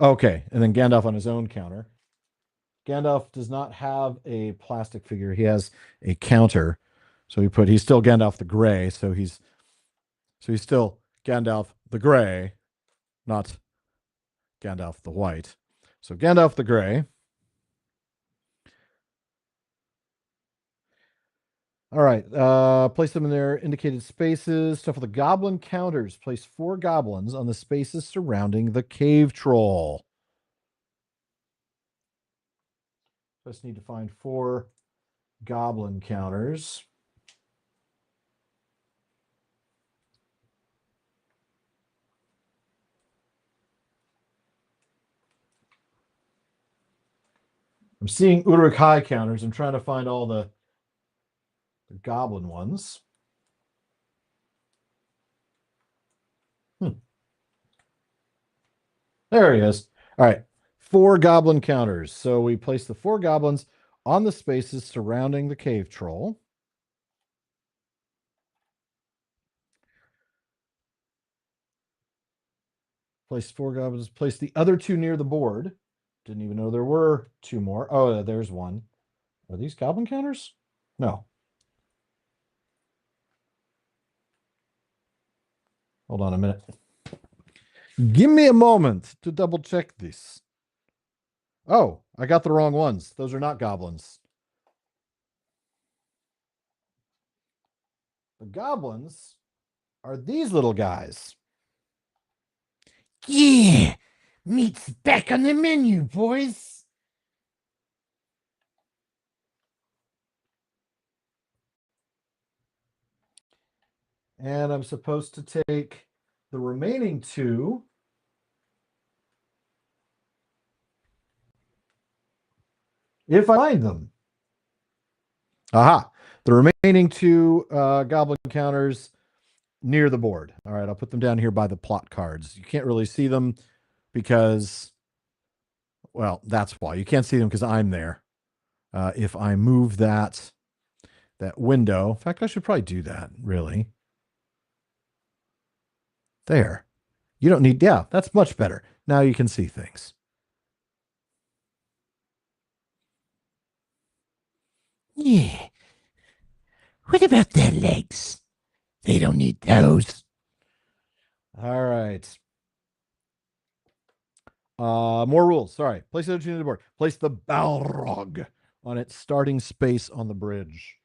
Okay, and then Gandalf on his own counter. Gandalf does not have a plastic figure. He has a counter. So he's still Gandalf the Gray. So he's still Gandalf the Gray, not Gandalf the White. So Gandalf the Gray. All right. Place them in their indicated spaces. Stuff for the goblin counters. Place 4 goblins on the spaces surrounding the cave troll. Just need to find 4 goblin counters. I'm seeing Uruk-hai counters. I'm trying to find all the goblin ones. There he is. All right. 4 goblin counters. So we place the 4 goblins on the spaces surrounding the cave troll. Place 4 goblins. Place the other 2 near the board. Didn't even know there were 2 more. Oh, there's one. Are these goblin counters? No. Hold on a minute. Give me a moment to double check this. Oh, I got the wrong ones. Those are not goblins. The goblins are these little guys. Yeah, meat's back on the menu, boys. And I'm supposed to take the remaining 2 if I find them. Aha. The remaining two goblin counters near the board. All right, I'll put them down here by the plot cards. You can't really see them because, well, that's why. You can't see them because I'm there. If I move that window, in fact, I should probably do that, really. There. You don't need, yeah, that's much better. Now you can see things. Yeah. What about their legs? They don't need those. All right. More rules. Sorry. Place the other on the board. Place the Balrog on its starting space on the bridge.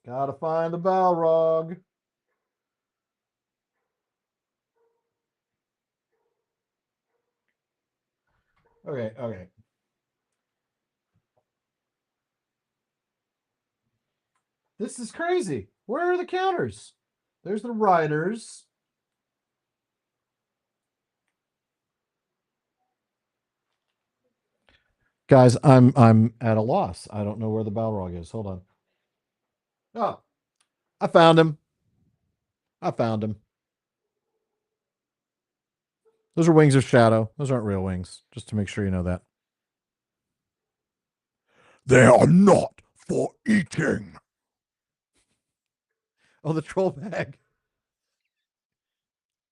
Gotta find the Balrog. Okay. This is crazy. Where are the counters? There's the riders. Guys, I'm at a loss. I don't know where the Balrog is. Hold on. Oh, I found him. Those are wings of shadow. Those aren't real wings, just to make sure you know that. They are not for eating. Oh, the troll bag.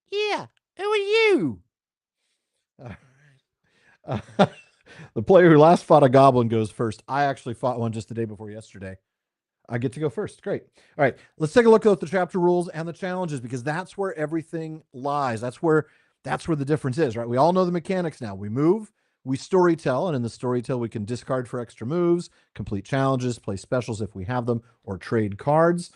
Yeah, who are you? The player who last fought a goblin goes first. I actually fought one just the day before yesterday. I get to go first. Great. All right. Let's take a look at the chapter rules and the challenges because that's where everything lies. That's where the difference is, right? We all know the mechanics now. We move, we storytell, and in the storytell, we can discard for extra moves, complete challenges, play specials if we have them, or trade cards.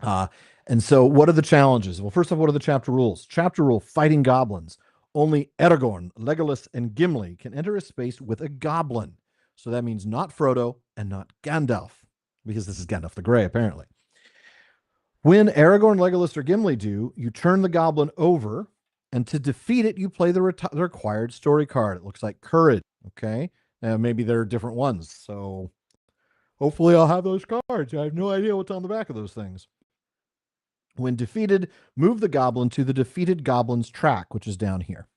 And so what are the challenges? Well, first off, what are the chapter rules? Chapter rule, fighting goblins. Only Aragorn, Legolas, and Gimli can enter a space with a goblin. So that means not Frodo and not Gandalf, because this is Gandalf the Grey, apparently. When Aragorn, Legolas, or Gimli do, you turn the goblin over, and to defeat it, you play the required story card. It looks like Courage, okay? Now, maybe there are different ones, so hopefully I'll have those cards. I have no idea what's on the back of those things. When defeated, move the goblin to the defeated goblin's track, which is down here.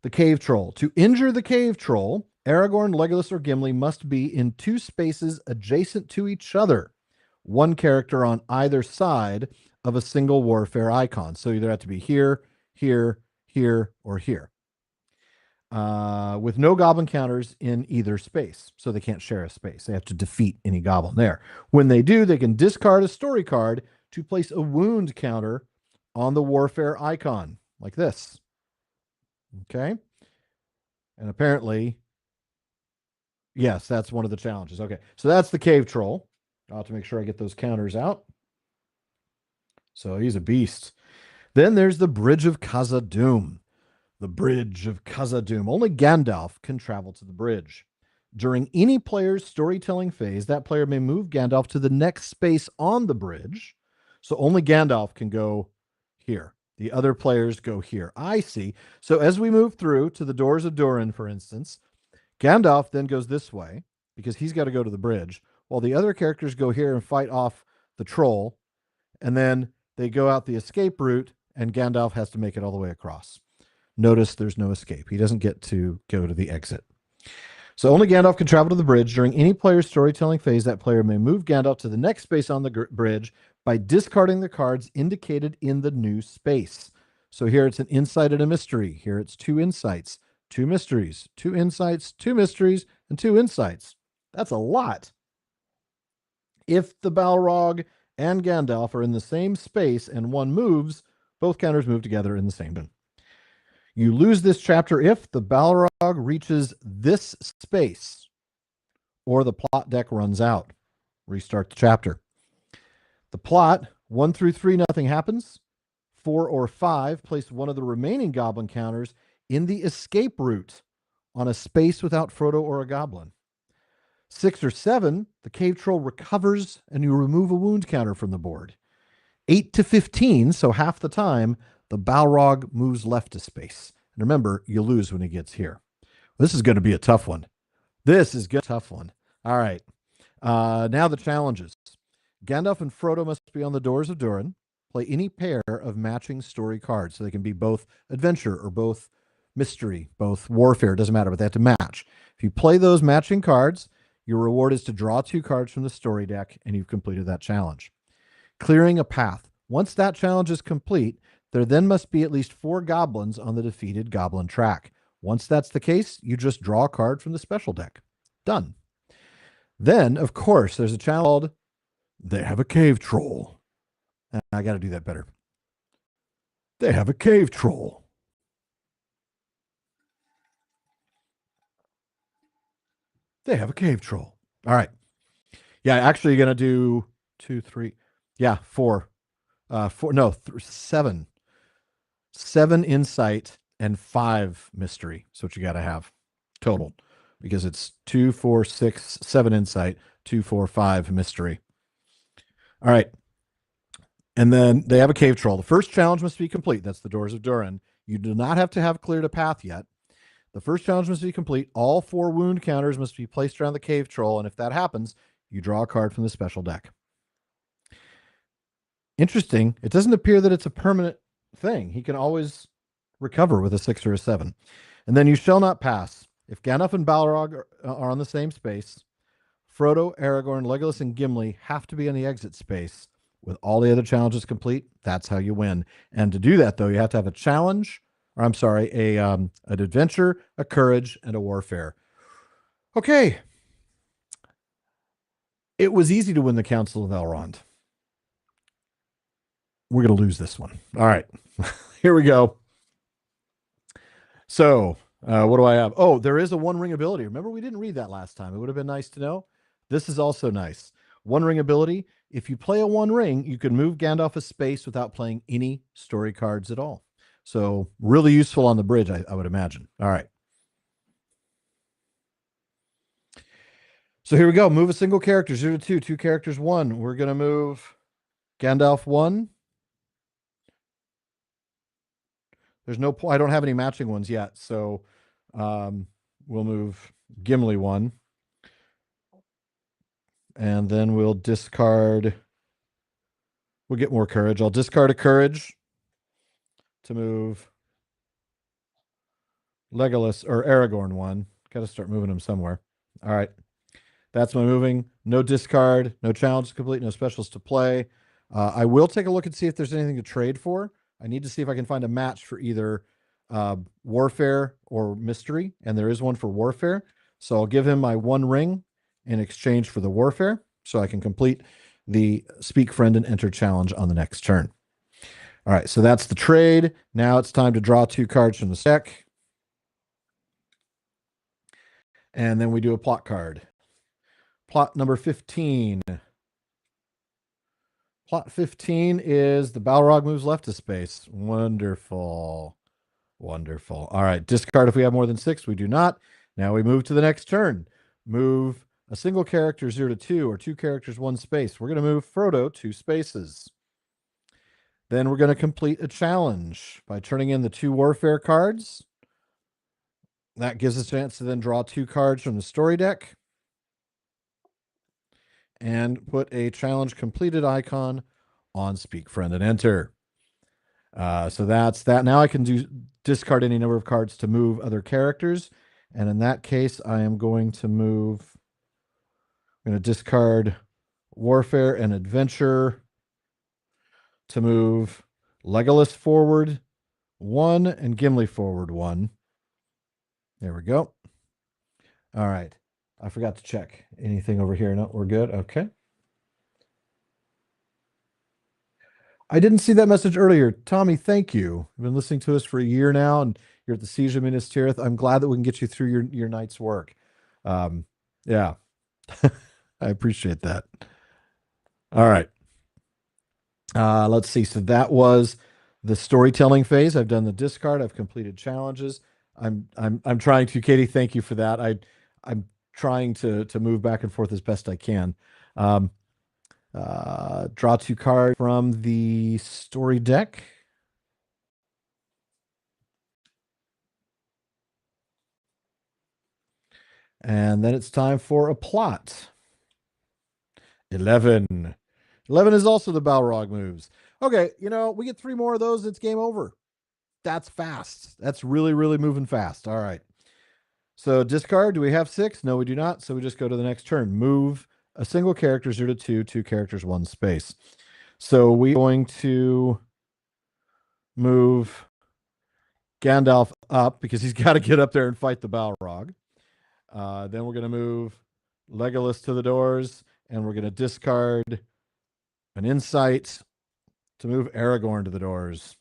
The cave troll. To injure the cave troll, Aragorn, Legolas, or Gimli must be in two spaces adjacent to each other, one character on either side of a single warfare icon. So you either have to be here, here, here, or here. With no goblin counters in either space. So they can't share a space. They have to defeat any goblin there. When they do, they can discard a story card to place a wound counter on the warfare icon, like this. Okay. And apparently, yes, that's one of the challenges. Okay. So that's the cave troll. I'll have to make sure I get those counters out. So he's a beast. Then there's the Bridge of Khazad-dûm. The Bridge of Khazad-dûm. Only Gandalf can travel to the bridge. During any player's storytelling phase, that player may move Gandalf to the next space on the bridge. So only Gandalf can go here. The other players go here. I see. So as we move through to the doors of Durin, for instance, Gandalf then goes this way because he's got to go to the bridge, while the other characters go here and fight off the troll. And then they go out the escape route, and Gandalf has to make it all the way across. Notice there's no escape. He doesn't get to go to the exit. So only Gandalf can travel to the bridge. During any player's storytelling phase, that player may move Gandalf to the next space on the bridge by discarding the cards indicated in the new space. So here it's an insight and a mystery. Here it's 2 insights, 2 mysteries, 2 insights, 2 mysteries, and 2 insights. That's a lot. If the Balrog and Gandalf are in the same space and one moves, both counters move together in the same bin. You lose this chapter if the Balrog reaches this space or the plot deck runs out. Restart the chapter. The plot, 1 through 3, nothing happens. 4 or 5, place one of the remaining goblin counters in the escape route on a space without Frodo or a goblin. 6 or 7, the cave troll recovers and you remove a wound counter from the board. 8 to 15, so half the time, the Balrog moves left to space. And remember, you lose when he gets here. This is going to be a tough one. This is a tough one. All right. Now the challenges. Gandalf and Frodo must be on the Doors of Durin. Play any pair of matching story cards. So they can be both adventure or both mystery, both warfare. Doesn't matter, but they have to match. If you play those matching cards, your reward is to draw 2 cards from the story deck, and you've completed that challenge. Clearing a path. Once that challenge is complete, there then must be at least 4 goblins on the defeated goblin track. Once that's the case, you just draw a card from the special deck. Done. Then, of course, there's a challenge called They Have a Cave Troll. I got to do that better. They have a cave troll. They have a cave troll. All right. Yeah, actually, you're going to do 2, 3. Yeah, 4. 7. 7 insight and 5 mystery. That's what you got to have total, because it's 2, 4, 6, 7 insight, 2, 4, 5 mystery. All right. And then they have a cave troll. The first challenge must be complete. That's the Doors of Durin. You do not have to have cleared a path yet. The first challenge must be complete. All 4 wound counters must be placed around the cave troll. And if that happens, you draw a card from the special deck. Interesting. It doesn't appear that it's a permanent thing. He can always recover with a 6 or a 7. And then you shall not pass. If Gandalf and Balrog are on the same space, Frodo, Aragorn, Legolas, and Gimli have to be on the exit space. With all the other challenges complete, that's how you win. And to do that, though, you have to have a challenge, or I'm sorry, an adventure, a courage, and a warfare. Okay. It was easy to win the Council of Elrond. We're going to lose this one. All right. Here we go. So, what do I have? Oh, there is a 1 ring ability. Remember, we didn't read that last time. It would have been nice to know. This is also nice. 1 ring ability. If you play a 1 ring, you can move Gandalf a space without playing any story cards at all. So really useful on the bridge, I would imagine. All right. So here we go. Move a single character, 0 to 2, 2 characters, 1. We're going to move Gandalf 1. There's no point. I don't have any matching ones yet. So we'll move Gimli 1. And then we'll discard. We'll get more courage. I'll discard a courage to move Legolas or Aragorn 1. Got to start moving them somewhere. All right. That's my moving. No discard, no challenge complete, no specials to play. I will take a look and see if there's anything to trade for. I need to see if I can find a match for either warfare or mystery, and there is one for warfare. So I'll give him my 1 ring in exchange for the warfare, so I can complete the Speak Friend and Enter challenge on the next turn. All right, so that's the trade. Now it's time to draw 2 cards from the deck. And then we do a plot card. Plot number 15. Plot 15 is the Balrog moves left to space. Wonderful. Wonderful. All right, discard if we have more than 6. We do not. Now we move to the next turn. Move a single character 0 to 2 or 2 characters 1 space. We're going to move Frodo 2 spaces. Then we're going to complete a challenge by turning in the 2 warfare cards. That gives us a chance to then draw 2 cards from the story deck and put a challenge completed icon on Speak Friend and Enter. So that's that. Now I can discard any number of cards to move other characters. And in that case, I am going to move. I'm going to discard Warfare and Adventure to move Legolas forward 1 and Gimli forward 1. There we go. All right. I forgot to check anything over here. No, we're good. Okay. I didn't see that message earlier. Tommy, thank you. You've been listening to us for a year now, and you're at the Siege of Minas Tirith. I'm glad that we can get you through your night's work. Yeah. I appreciate that. All right. Let's see. So that was the storytelling phase. I've done the discard. I've completed challenges. I'm trying to, Katie, thank you for that. I'm trying to move back and forth as best I can. Draw 2 cards from the story deck. And then it's time for a plot. 11. 11 is also the Balrog moves. Okay, we get 3 more of those, it's game over. That's fast. That's really, really moving fast. All right. So discard, do we have 6? No, we do not. So we just go to the next turn. Move a single character 0 to 2, 2 characters, 1 space. So we're going to move Gandalf up because he's got to get up there and fight the Balrog. Then we're going to move Legolas to the doors, and we're going to discard an insight to move Aragorn to the doors.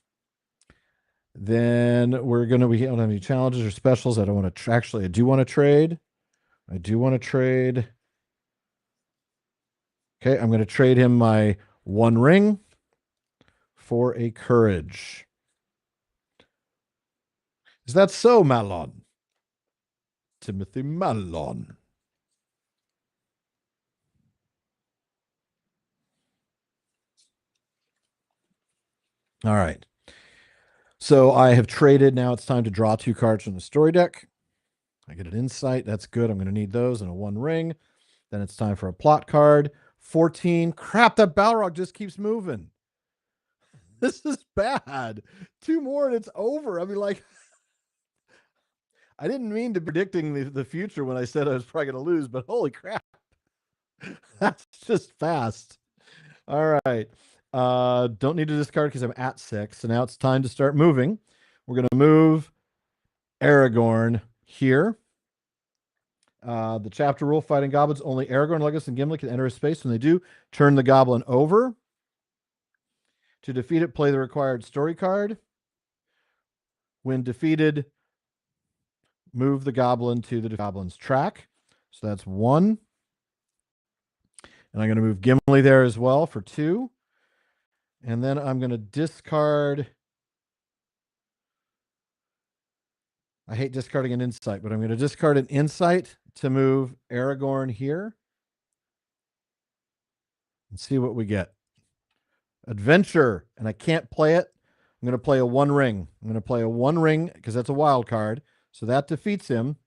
Then we don't have any challenges or specials. I don't want to actually. I do want to trade. Okay, I'm going to trade him my 1 ring for a courage. Is that so, Malon? Timothy Malon. All right. So I have traded. Now it's time to draw 2 cards from the story deck. I get an insight. That's good. I'm going to need those and a 1 ring. Then it's time for a plot card. 14. Crap, that Balrog just keeps moving. This is bad. 2 more and it's over. I mean, I didn't mean to predicting the future when I said I was probably going to lose, but holy crap. That's just fast. All right. Don't need to discard because I'm at 6. So now it's time to start moving. We're going to move Aragorn here. The chapter rule, fighting goblins, only Aragorn, Legolas, and Gimli can enter a space. When they do, turn the goblin over. To defeat it, play the required story card. When defeated, move the goblin to the goblin's track. So that's 1. And I'm going to move Gimli there as well for 2. And then I'm going to discard. I hate discarding an insight, but I'm going to discard an insight to move Aragorn here. And see what we get. Adventure. And I can't play it. I'm going to play a 1 ring. I'm going to play a 1 ring because that's a wild card. So that defeats him.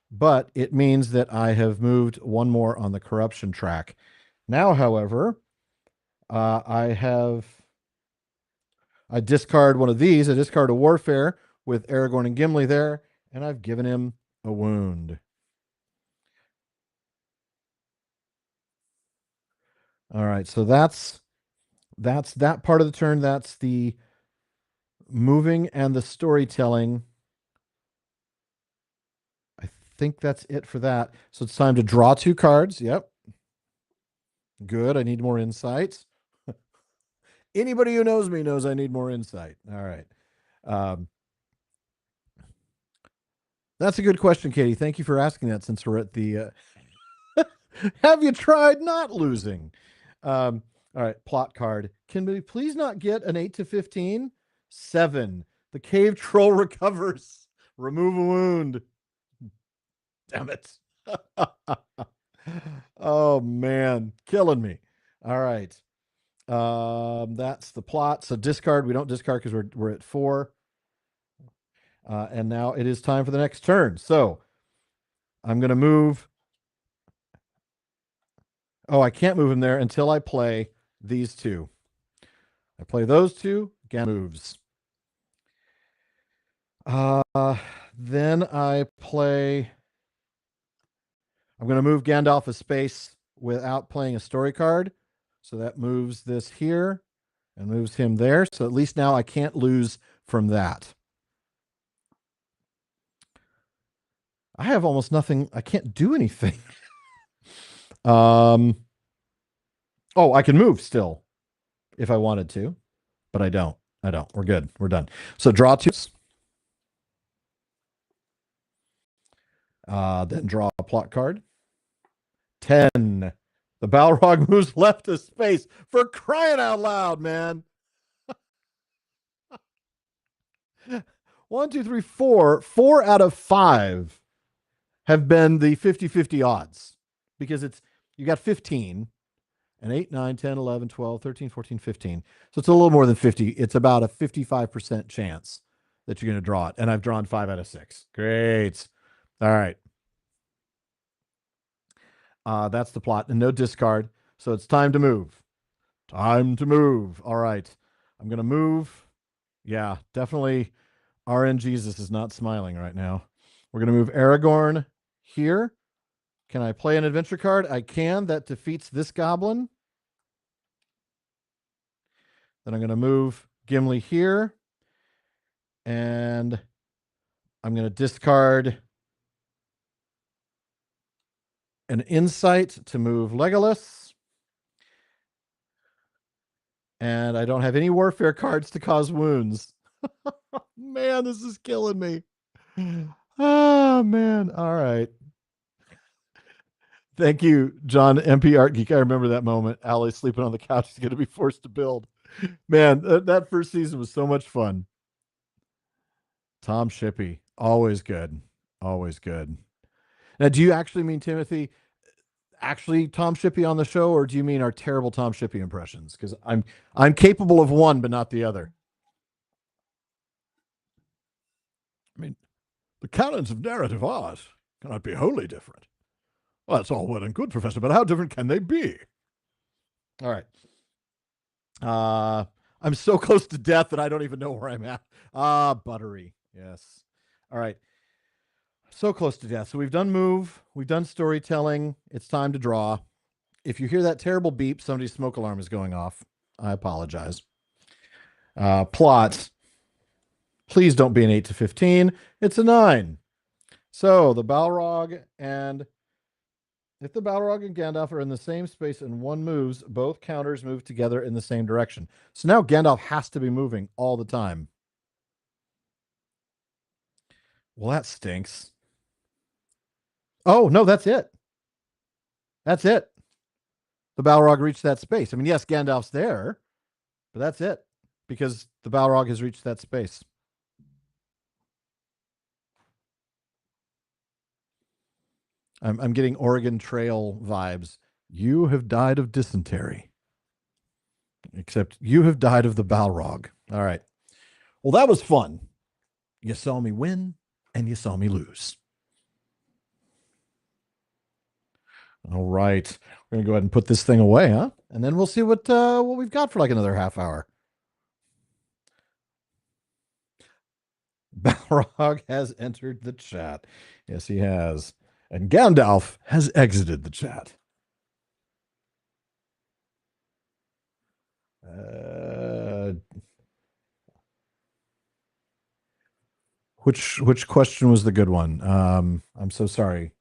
But it means that I have moved 1 more on the corruption track. Now, however, I discard one of these. I discard a warfare with Aragorn and Gimli there, and I've given him a wound. All right, so that's that part of the turn. That's the moving and the storytelling. I think that's it for that. So it's time to draw 2 cards. Yep. Good. I need more insights. Anybody who knows me knows I need more insight. All right. That's a good question, Katie. Thank you for asking that since we're at the have you tried not losing? All right, plot card. Can we please not get an 8 to 15? 7. The cave troll recovers. Remove a wound. Damn it. Oh man, killing me. All right. That's the plot. So discard. We don't discard because we're at 4. And now it is time for the next turn. So I'm going to move. Oh, I can't move him there until I play these 2. I play those 2. Again, moves. Then I play. I'm going to move Gandalf a space without playing a story card. So that moves this here and moves him there. So at least now I can't lose from that. I have almost nothing. I can't do anything. Oh, I can move still if I wanted to, but I don't. We're good. We're done. So draw 2. Then draw a plot card. 10. The Balrog moves left of space. For crying out loud, man. 1, 2, 3, 4. 4 out of 5 have been the 50-50 odds because you got 15 and 8, 9, 10, 11, 12, 13, 14, 15. So it's a little more than 50. It's about a 55% chance that you're going to draw it. And I've drawn 5 out of 6. Great. All right. That's the plot, and no discard. So it's time to move. Time to move. All right. I'm going to move. Yeah, definitely. RN Jesus is not smiling right now. We're going to move Aragorn here. Can I play an adventure card? I can. That defeats this goblin. Then I'm going to move Gimli here. And I'm going to discard an insight to move Legolas. And I don't have any warfare cards to cause wounds. Man, this is killing me. Oh, man. All right. Thank you, John, MP Art Geek. I remember that moment. Allie sleeping on the couch is going to be forced to build. Man, that first season was so much fun. Tom Shippey, always good. Always good. Now, do you actually mean Timothy? Actually, Tom Shippey on the show, or do you mean our terrible Tom Shippey impressions? Because I'm capable of one, but not the other. I mean, the canons of narrative art cannot be wholly different. Well, that's all well and good, Professor, but how different can they be? All right. I'm so close to death that I don't even know where I'm at. Buttery. Yes. All right. So close to death. So we've done move. We've done storytelling. It's time to draw. If you hear that terrible beep, somebody's smoke alarm is going off. I apologize. Plot. Please don't be an 8 to 15. It's a 9. So the Balrog and if the Balrog and Gandalf are in the same space and one moves, both counters move together in the same direction. So now Gandalf has to be moving all the time. Well, that stinks. Oh, no, that's it. That's it. The Balrog reached that space. I mean, yes, Gandalf's there, but that's it because the Balrog has reached that space. I'm getting Oregon Trail vibes. You have died of dysentery. Except you have died of the Balrog. All right. Well, that was fun. You saw me win and you saw me lose. All right. We're going to go ahead and put this thing away, huh? And then we'll see what we've got for like another half hour. Balrog has entered the chat. Yes, he has. And Gandalf has exited the chat. Which question was the good one? I'm so sorry.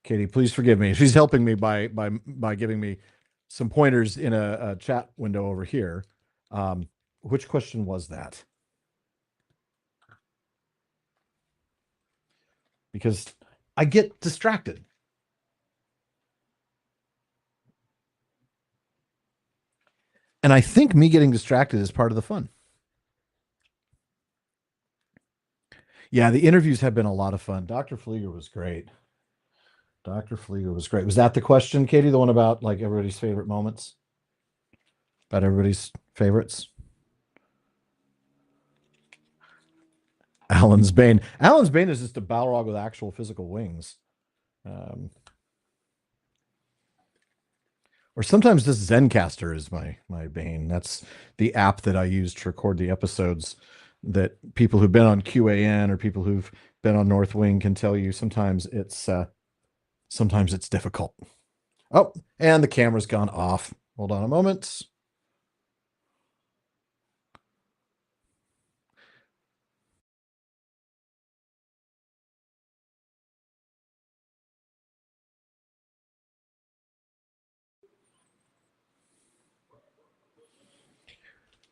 Katie, please forgive me. She's helping me by giving me some pointers in a chat window over here. Which question was that? Because I get distracted. And I think me getting distracted is part of the fun. Yeah, the interviews have been a lot of fun. Dr. Flieger was great. Dr. Flieger was great. Was that the question, Katie? The one about like everybody's favorite moments? About everybody's favorites? Alan's Bane. Alan's Bane is just a Balrog with actual physical wings. Or sometimes this Zencaster is my Bane. That's the app that I use to record the episodes that people who've been on QAN or people who've been on North Wing can tell you sometimes it's difficult. Oh, and the camera's gone off. Hold on a moment.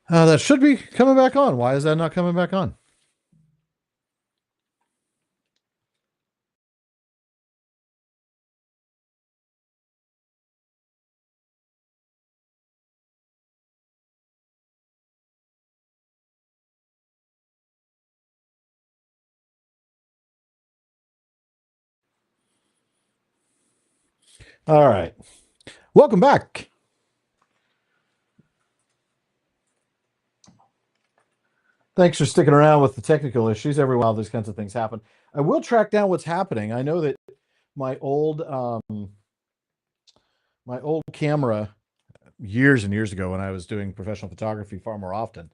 That should be coming back on. Why is that not coming back on? All right. Welcome back. Thanks for sticking around with the technical issues. Every while, these kinds of things happen. I will track down what's happening. I know that my old camera years and years ago when I was doing professional photography far more often,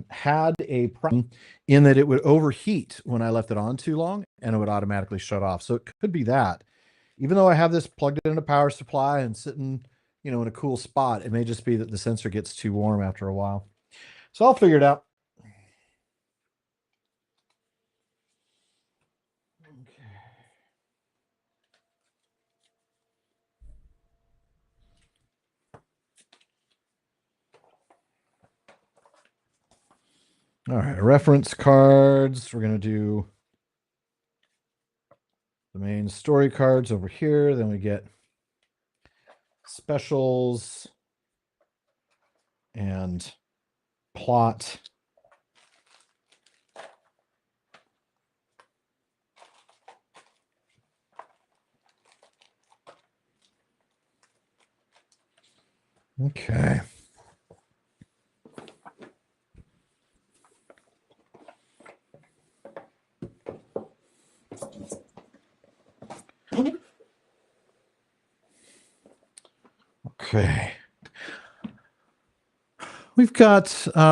had a problem in that it would overheat when I left it on too long and it would automatically shut off. So it could be that. Even though I have this plugged in a power supply and sitting, in a cool spot, it may just be that the sensor gets too warm after a while. So I'll figure it out. Okay. All right, reference cards. We're going to do the main story cards over here. Then we get specials and plot. Okay. Okay. We've got maybe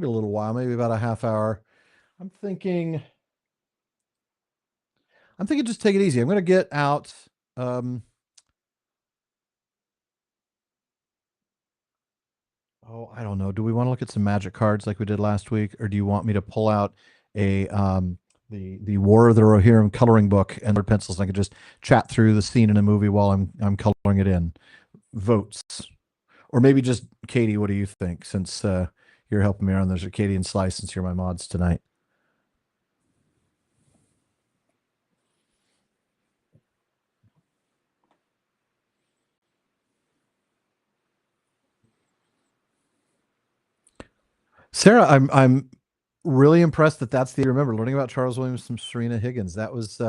a little while, maybe about a half hour. I'm thinking just take it easy. I'm going to get out I don't know. Do we want to look at some magic cards like we did last week, or do you want me to pull out a the War of the Rohirrim coloring book and the pencils? And I could just chat through the scene in a movie while I'm coloring it in. Votes, or maybe just Katie. What do you think? Since you're helping me on there's a Katie and Slice, since you're my mods tonight. Sarah, I'm really impressed that that's the remember learning about Charles Williams from Serena Higgins. That was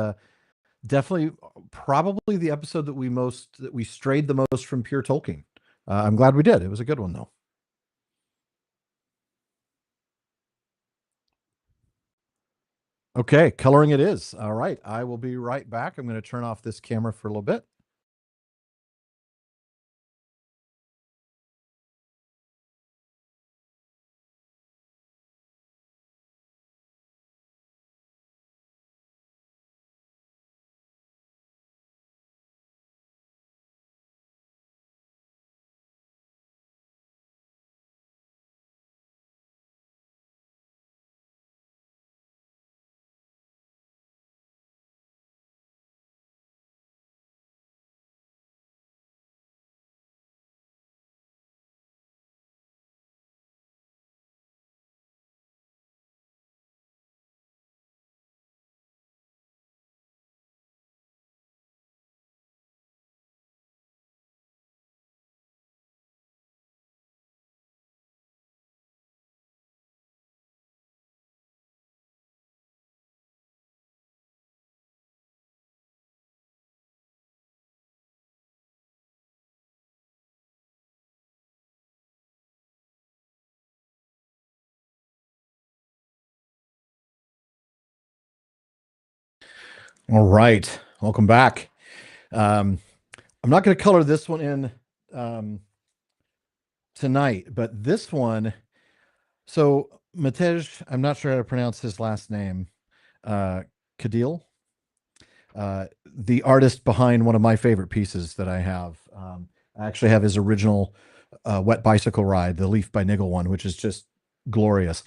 definitely probably the episode that we strayed the most from pure Tolkien. I'm glad we did. It was a good one though. Okay, coloring it is. All right, I will be right back. I'm going to turn off this camera for a little bit. All right, welcome back. I'm not going to color this one in tonight, but this one. So Matej, I'm not sure how to pronounce his last name. Kadil, the artist behind one of my favorite pieces that I have. I actually have his original Wet Bicycle Ride, the Leaf by Niggle one, which is just glorious.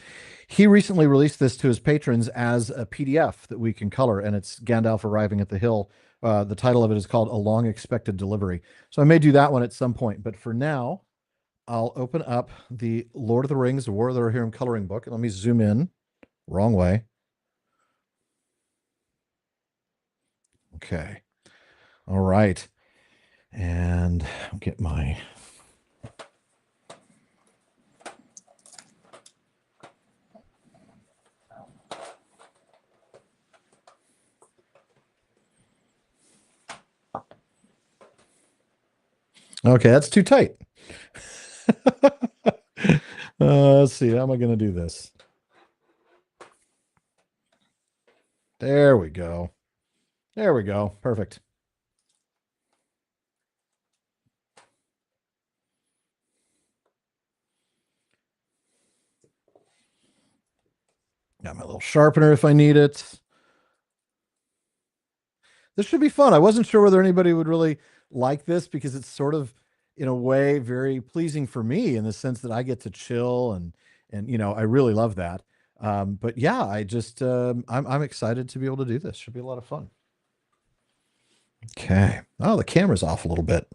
He recently released this to his patrons as a PDF that we can color, and it's Gandalf arriving at the hill. The title of it is called A Long Expected Delivery. So I may do that one at some point, but for now, I'll open up the Lord of the Rings, The War of the Rohirrim coloring book. Let me zoom in. Wrong way. Okay. All right. And I'll get my okay, that's too tight. Let's see. How am I going to do this? There we go. There we go. Perfect. Got my little sharpener if I need it. This should be fun. I wasn't sure whether anybody would really like this because it's sort of, in a way, very pleasing for me in the sense that I get to chill and I really love that. But yeah, I'm excited to be able to do this. Should be a lot of fun. Okay. Oh, the camera's off a little bit.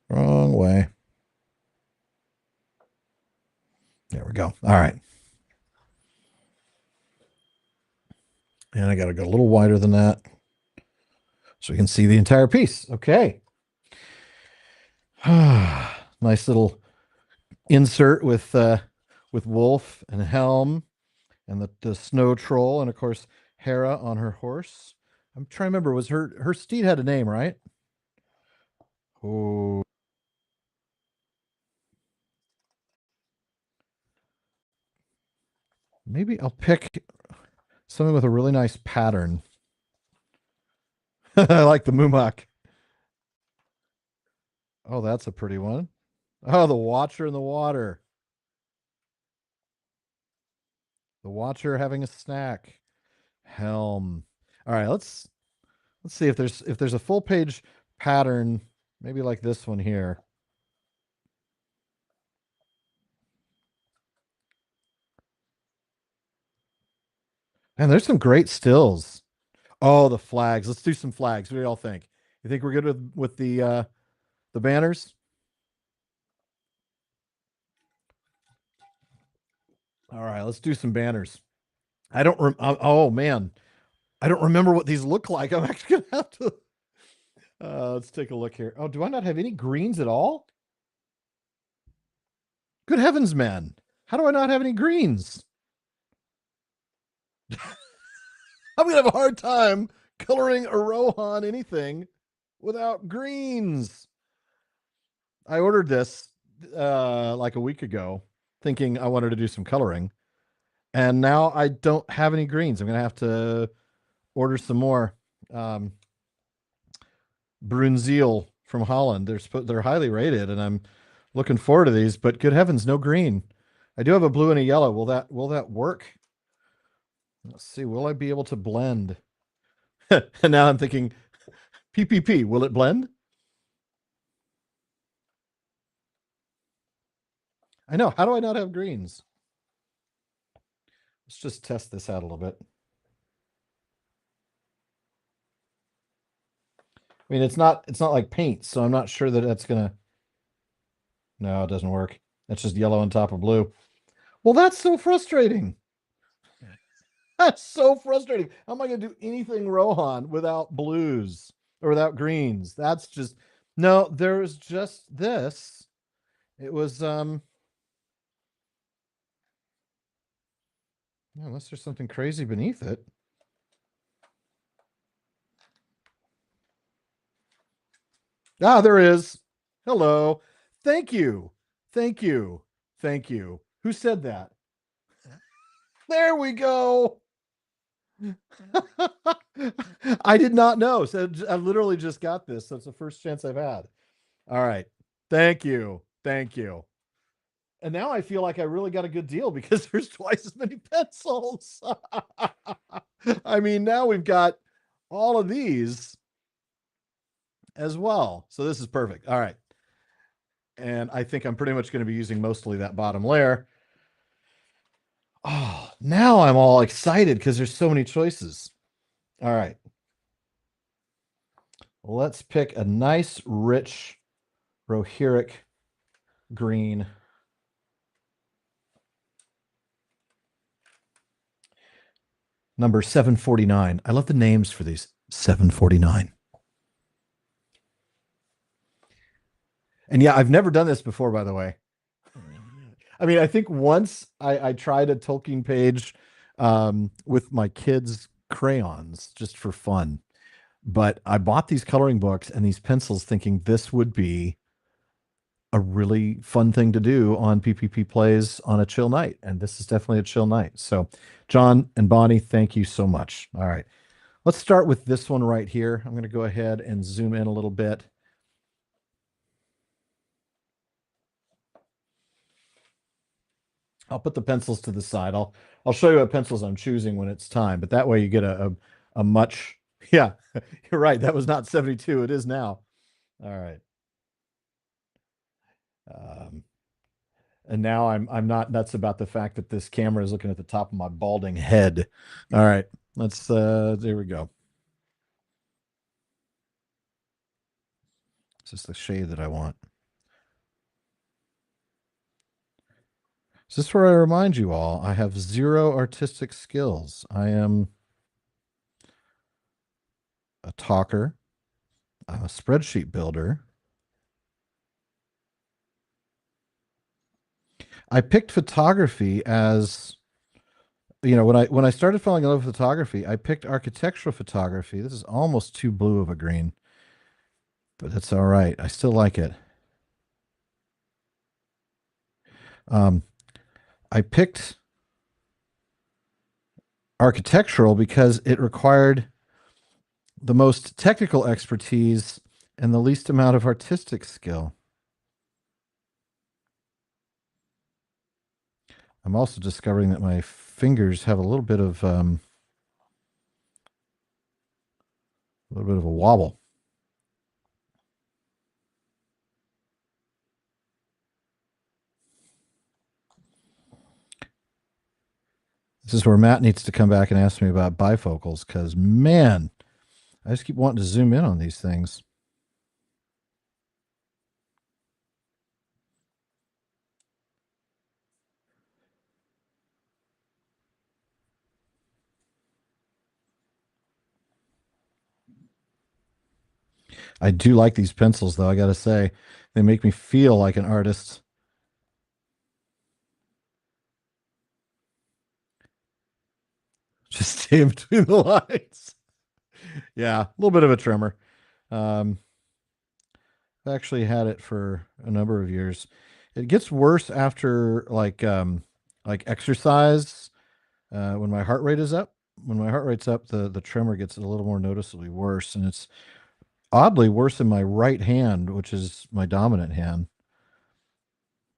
Wrong way. There we go. All right. And I got to go a little wider than that so we can see the entire piece. Okay. Nice little insert with Wolf and Helm and the snow troll and of course Hera on her horse. I'm trying to remember, was her steed had a name, right? Oh, maybe I'll pick something with a really nice pattern. I like the Mumak. Oh, that's a pretty one. Oh, the Watcher in the water. The Watcher having a snack. Helm. All right, let's see if there's a full page pattern, maybe like this one here. And there's some great stills. Oh, the flags. Let's do some flags. What do y'all think? You think we're good with the banners? All right, let's do some banners. I don't oh man. I don't remember what these look like. I'm actually gonna have to let's take a look here. Oh, do I not have any greens at all? Good heavens, man. How do I not have any greens? I'm gonna have a hard time coloring a Rohan anything without greens. I ordered this like a week ago, thinking I wanted to do some coloring, and now I don't have any greens. I'm gonna have to order some more. Brunziel from Holland. They're highly rated, and I'm looking forward to these. But good heavens, no green. I do have a blue and a yellow. Will that work? Let's see. Will I be able to blend? And now I'm thinking, PPP. Will it blend? I know. How do I not have greens? Let's just test this out a little bit. I mean, it's not like paint, so I'm not sure that that's gonna. No, it doesn't work. That's just yellow on top of blue. Well, that's so frustrating. That's so frustrating. How am I going to do anything Rohan without blues or without greens? That's just no. There was just this. It was unless there's something crazy beneath it. Ah, there is. Hello. Thank you. Thank you. Thank you. Who said that? There we go. I did not know. So I literally just got this. So it's the first chance I've had. All right. Thank you. Thank you. And now I feel like I really got a good deal because there's twice as many pencils. I mean, now we've got all of these as well. So this is perfect. All right. And I think I'm pretty much going to be using mostly that bottom layer. Oh, now I'm all excited because there's so many choices. All right. Let's pick a nice, rich Rohirric green. Number 749. I love the names for these. 749. And yeah, I've never done this before, by the way. I mean, I think once I tried a Tolkien page with my kids' crayons just for fun. But I bought these coloring books and these pencils thinking this would be a really fun thing to do on PPP plays on a chill night. And this is definitely a chill night. So, John and Bonnie, thank you so much. All right. Let's start with this one right here. I'm going to go ahead and zoom in a little bit. I'll put the pencils to the side. I'll show you what pencils I'm choosing when it's time, but that way you get a much, yeah, you're right. That was not 72. It is now. All right. Um, and now I'm not nuts about the fact that this camera is looking at the top of my balding head. All right. There we go. This is the shade that I want. Is this where I remind you all I have zero artistic skills? I am a talker. I'm a spreadsheet builder. I picked photography as, when I started falling in love with photography, I picked architectural photography. This is almost too blue of a green, but that's all right. I still like it. Um, I picked architectural because it required the most technical expertise and the least amount of artistic skill. I'm also discovering that my fingers have a little bit of a wobble. This is where Matt needs to come back and ask me about bifocals because, man, I just keep wanting to zoom in on these things. I do like these pencils, though. I got to say, they make me feel like an artist. Just stay in between the lines. Yeah, a little bit of a tremor. Um, I've actually had it for a number of years. It gets worse after like exercise. When my heart rate is up. When my heart rate's up, the tremor gets a little more noticeably worse, and it's oddly worse in my right hand, which is my dominant hand.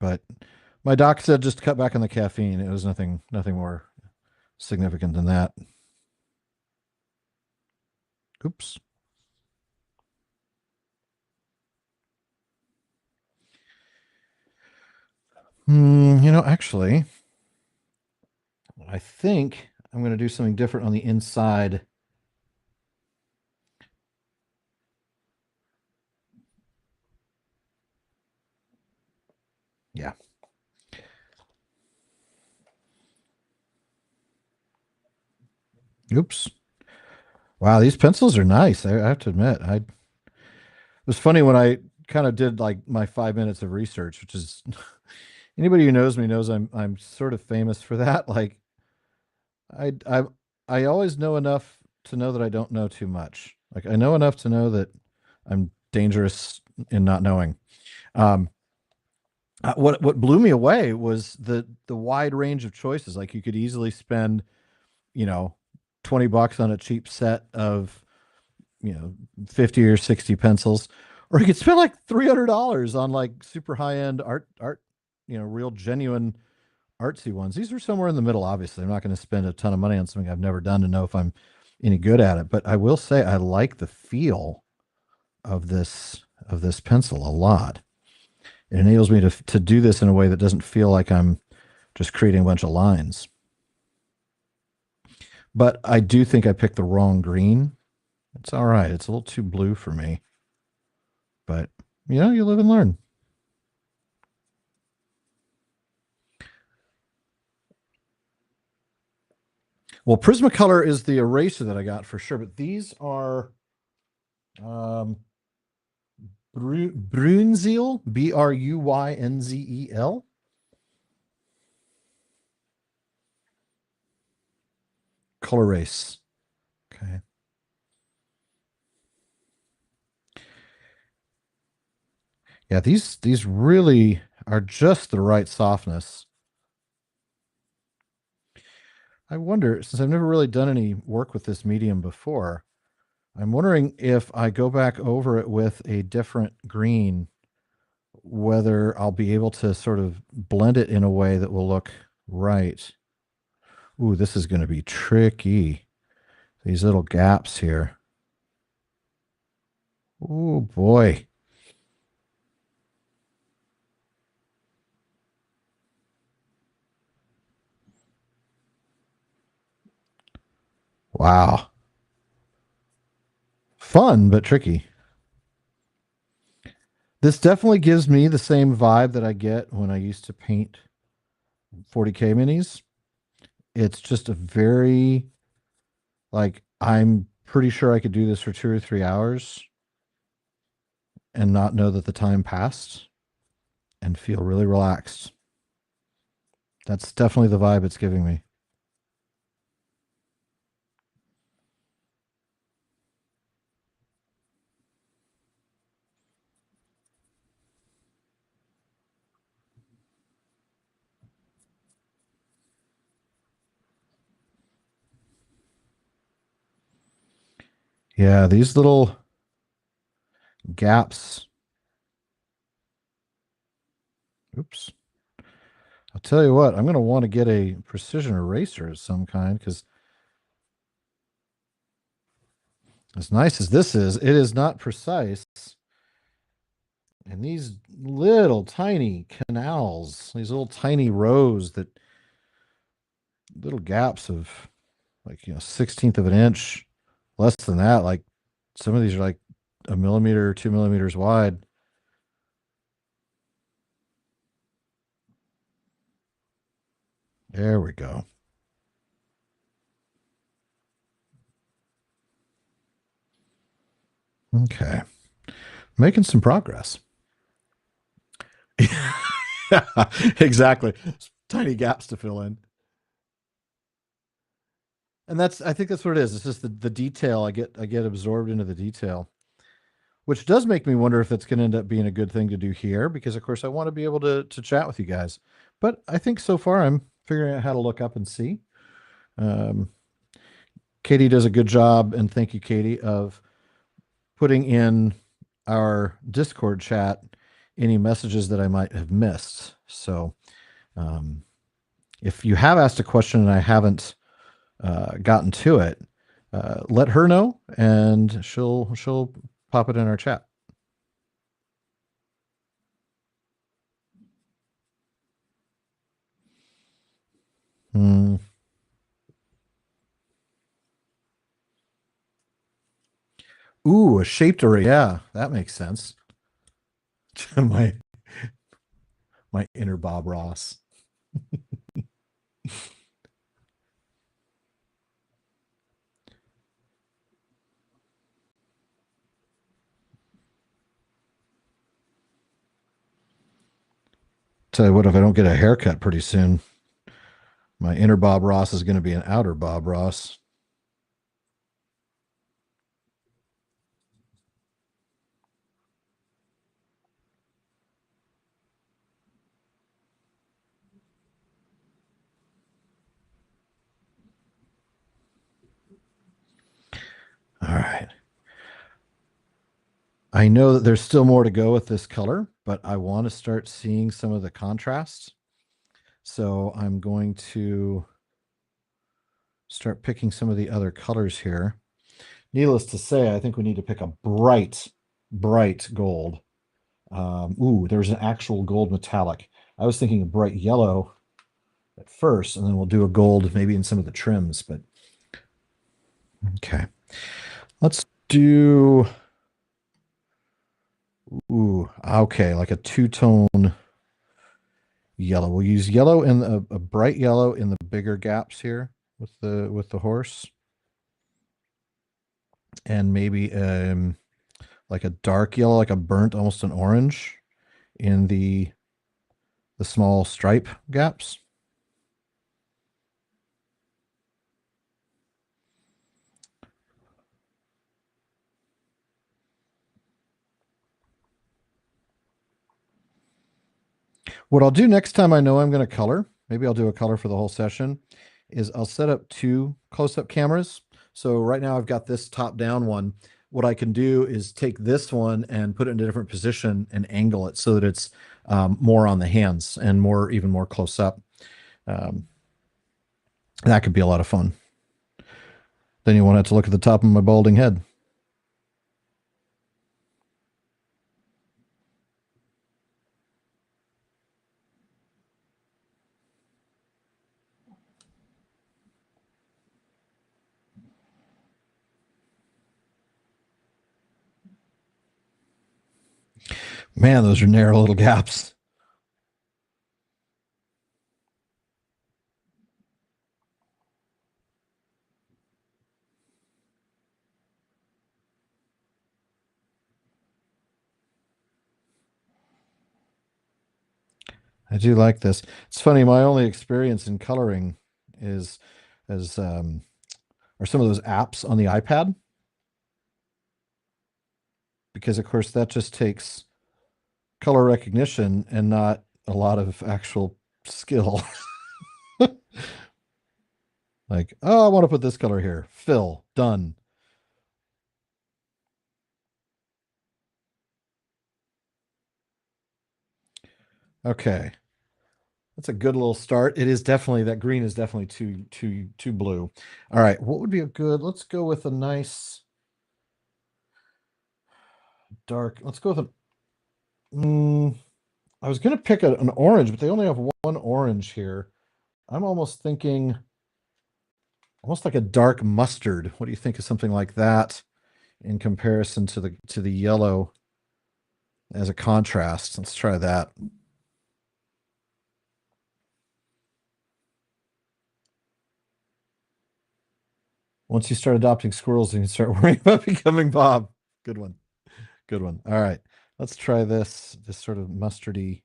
But my doc said just cut back on the caffeine. It was nothing more significant than that. Oops. Actually, I think I'm going to do something different on the inside. Yeah. Oops. Wow, these pencils are nice. I have to admit. It was funny when I kind of did like my 5 minutes of research, which is anybody who knows me knows I'm sort of famous for that. Like I I always know enough to know that I don't know too much. Like I know enough to know that I'm dangerous in not knowing. Um, what blew me away was the wide range of choices. Like you could easily spend, you know, $20 on a cheap set of, 50 or 60 pencils, or you could spend like $300 on like super high end art, real genuine artsy ones. These are somewhere in the middle. Obviously, I'm not going to spend a ton of money on something I've never done to know if I'm any good at it. But I will say I like the feel of this pencil a lot. It enables me to do this in a way that doesn't feel like I'm just creating a bunch of lines. But I do think I picked the wrong green. It's all right. It's a little too blue for me. But you live and learn. Well, Prismacolor is the eraser that I got for sure, but these are um, Brunzel, Bruynszel. Color Race. Okay. Yeah, these really are just the right softness. I wonder, since I've never really done any work with this medium before, I'm wondering if I go back over it with a different green, whether I'll be able to sort of blend it in a way that will look right. Ooh, this is going to be tricky. These little gaps here. Oh boy. Wow. Fun, but tricky. This definitely gives me the same vibe that I get when I used to paint 40K minis. It's just a very, like, I'm pretty sure I could do this for 2 or 3 hours and not know that the time passed and feel really relaxed. That's definitely the vibe it's giving me. Yeah, these little gaps. Oops. I'll tell you what, I'm going to want to get a precision eraser of some kind because as nice as this is, it is not precise. And these little tiny canals, these little tiny rows that little gaps of like, 16th of an inch, less than that. Like some of these are like a millimeter, 2 millimeters wide. There we go. Okay. Making some progress. Exactly. Tiny gaps to fill in. And I think that's what it is. It's just the detail. I get absorbed into the detail, which does make me wonder if it's going to end up being a good thing to do here, because of course I want to be able to chat with you guys. But I think so far I'm figuring out how to look up and see. Um, Katie does a good job, and thank you, Katie, of putting in our Discord chat any messages that I might have missed. So um, if you have asked a question and I haven't gotten to it, let her know, and she'll pop it in our chat. Hmm. Ooh, a shaped array. Yeah, that makes sense. my my inner Bob Ross. Tell you what, if I don't get a haircut pretty soon, my inner Bob Ross is going to be an outer Bob Ross. All right. I know that there's still more to go with this color, but I want to start seeing some of the contrasts. So I'm going to start picking some of the other colors here. Needless to say, I think we need to pick a bright, bright gold. Ooh, there's an actual gold metallic. I was thinking a bright yellow at first, and then we'll do a gold maybe in some of the trims, but okay. Let's do, ooh, okay, like a two-tone yellow. We'll use yellow in a bright yellow in the bigger gaps here with the horse. And maybe like a dark yellow, like a burnt, almost an orange in the small stripe gaps. What I'll do next time I know I'm going to color, maybe I'll do a color for the whole session, is I'll set up two close-up cameras. So right now I've got this top-down one. What I can do is take this one and put it in a different position and angle it so that it's more on the hands and even more close up. That could be a lot of fun. Then you won't have to look at the top of my balding head. Man, those are narrow little gaps. I do like this. It's funny, my only experience in coloring is as are some of those apps on the iPad. Because of course that just takes color recognition and not a lot of actual skill. Like, oh, I want to put this color here. Fill, done. Okay. That's a good little start. It is definitely that green is definitely too blue. All right, what would be a good? Let's go with a nice dark. Let's go with a. I was gonna pick an orange, but they only have one orange here. I'm almost thinking, almost like a dark mustard. What do you think of something like that in comparison to the yellow as a contrast? Let's try that. Once you start adopting squirrels, you can start worrying about becoming Bob. Good one. Good one. All right. Let's try this sort of mustardy.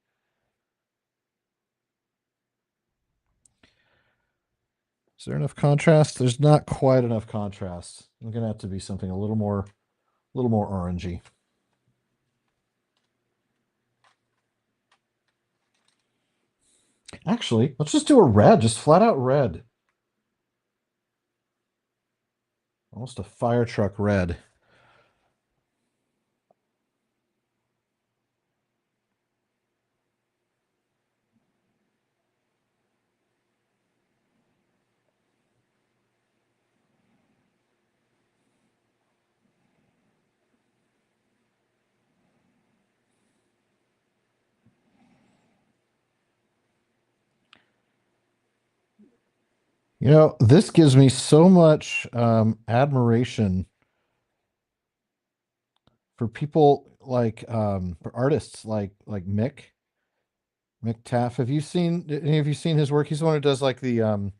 Is there enough contrast? There's not quite enough contrast. I'm gonna have to be something a little more orangey. Actually, let's just do a red, just flat out red. Almost a fire truck red. You know, this gives me so much admiration for people like for artists like Mick Taff. Have you seen any of you seen his work? He's the one who does like the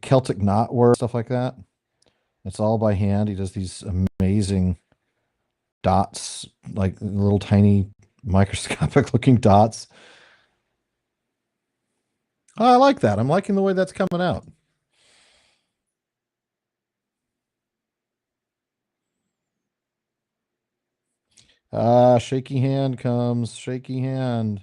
Celtic knot work, stuff like that. It's all by hand. He does these amazing dots, like little tiny microscopic looking dots. Oh, I like that. I'm liking the way that's coming out. Ah, shaky hand comes, shaky hand.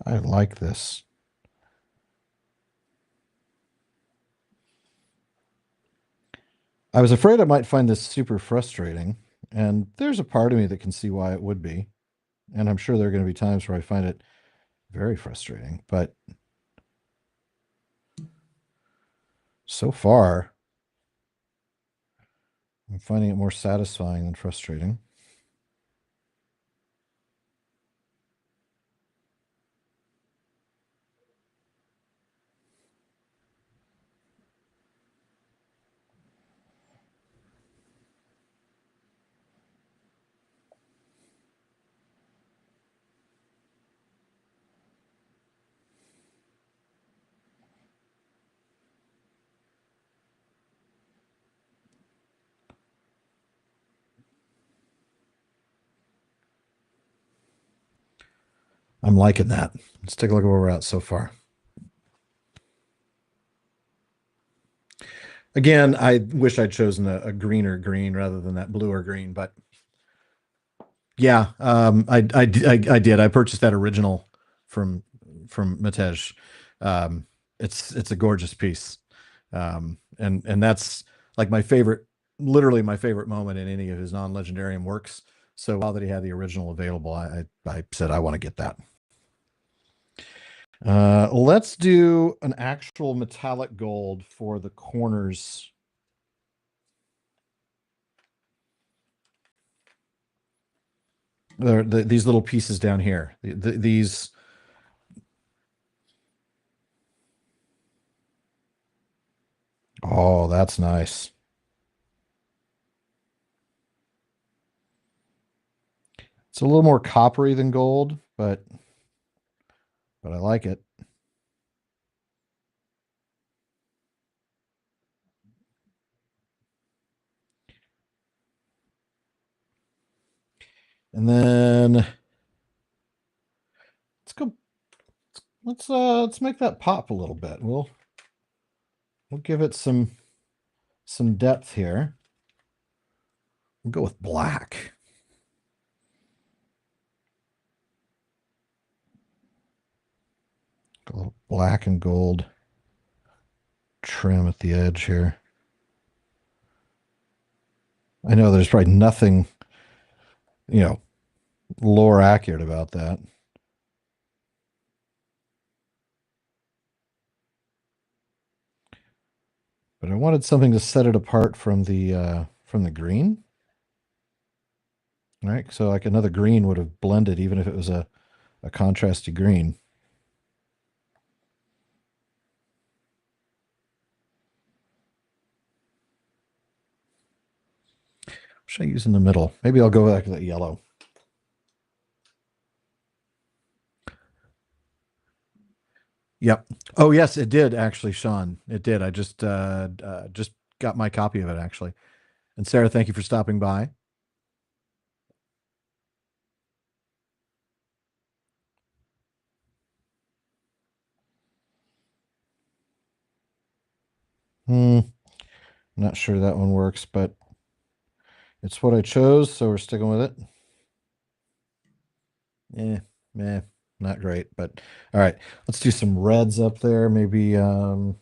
I like this. I was afraid I might find this super frustrating, and there's a part of me that can see why it would be. And I'm sure there are going to be times where I find it very frustrating, but so far, I'm finding it more satisfying than frustrating. I'm liking that. Let's take a look at where we're at so far. Again, I wish I'd chosen a greener green rather than that bluer green, but yeah, I did. I purchased that original from Matej. It's a gorgeous piece, and that's like my favorite, literally my favorite moment in any of his non-legendarium works. So while that he had the original available, I said I want to get that. Let's do an actual metallic gold for the corners. These little pieces down here. These. Oh, that's nice. It's a little more coppery than gold, but I like it. And then let's go. Let's make that pop a little bit. We'll give it some depth here. We'll go with black. A little black and gold trim at the edge here. I know there's probably nothing, lore accurate about that. But I wanted something to set it apart from the green. All right, so like another green would have blended even if it was a contrasty green. What should I use in the middle? Maybe I'll go back to that yellow. Yep. Oh yes, it did actually, Sean. It did. I just got my copy of it actually. And Sarah, thank you for stopping by. Not sure that one works, but it's what I chose, so we're sticking with it. Not great, but all right. Let's do some reds up there. Maybe no,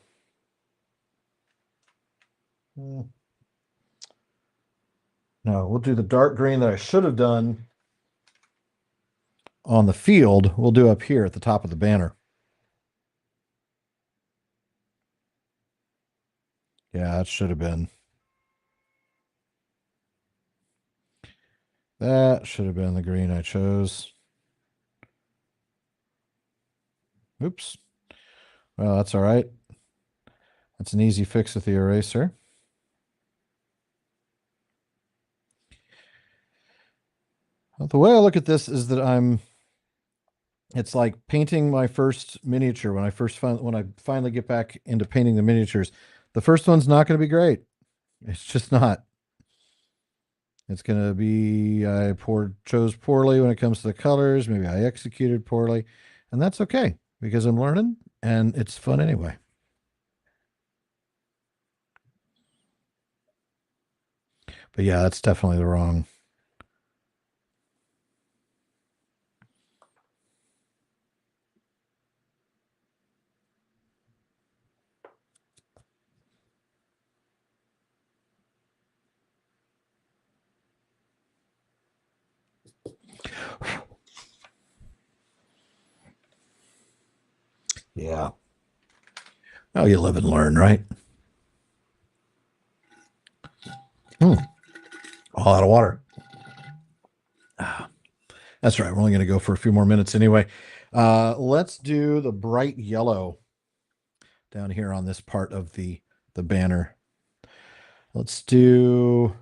we'll do the dark green that I should have done on the field. We'll do up here at the top of the banner. Yeah, that should have been. That should have been the green I chose. Oops. Well, that's all right. That's an easy fix with the eraser. Well, the way I look at this is that it's like painting my first miniature when I finally get back into painting the miniatures. The first one's not going to be great. It's just not. It's going to be chose poorly when it comes to the colors. Maybe I executed poorly, and that's okay because I'm learning and it's fun anyway. But yeah, that's definitely the wrong. Yeah. Oh, you live and learn, right? All out of water. That's right. We're only going to go for a few more minutes anyway. Let's do the bright yellow down here on this part of the banner. Let's do,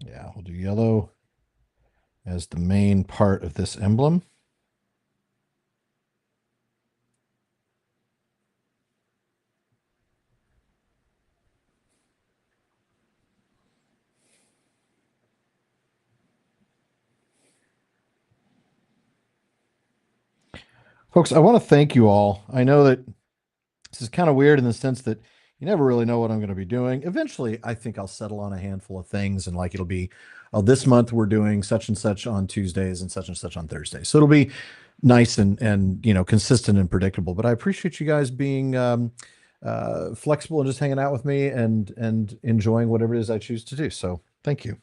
yeah, we'll do yellow as the main part of this emblem. Folks, I want to thank you all. I know that this is kind of weird in the sense that you never really know what I'm going to be doing. Eventually, I think I'll settle on a handful of things and like it'll be, oh, this month we're doing such and such on Tuesdays and such on Thursdays. So it'll be nice and consistent and predictable. But I appreciate you guys being flexible and just hanging out with me and enjoying whatever it is I choose to do. So thank you.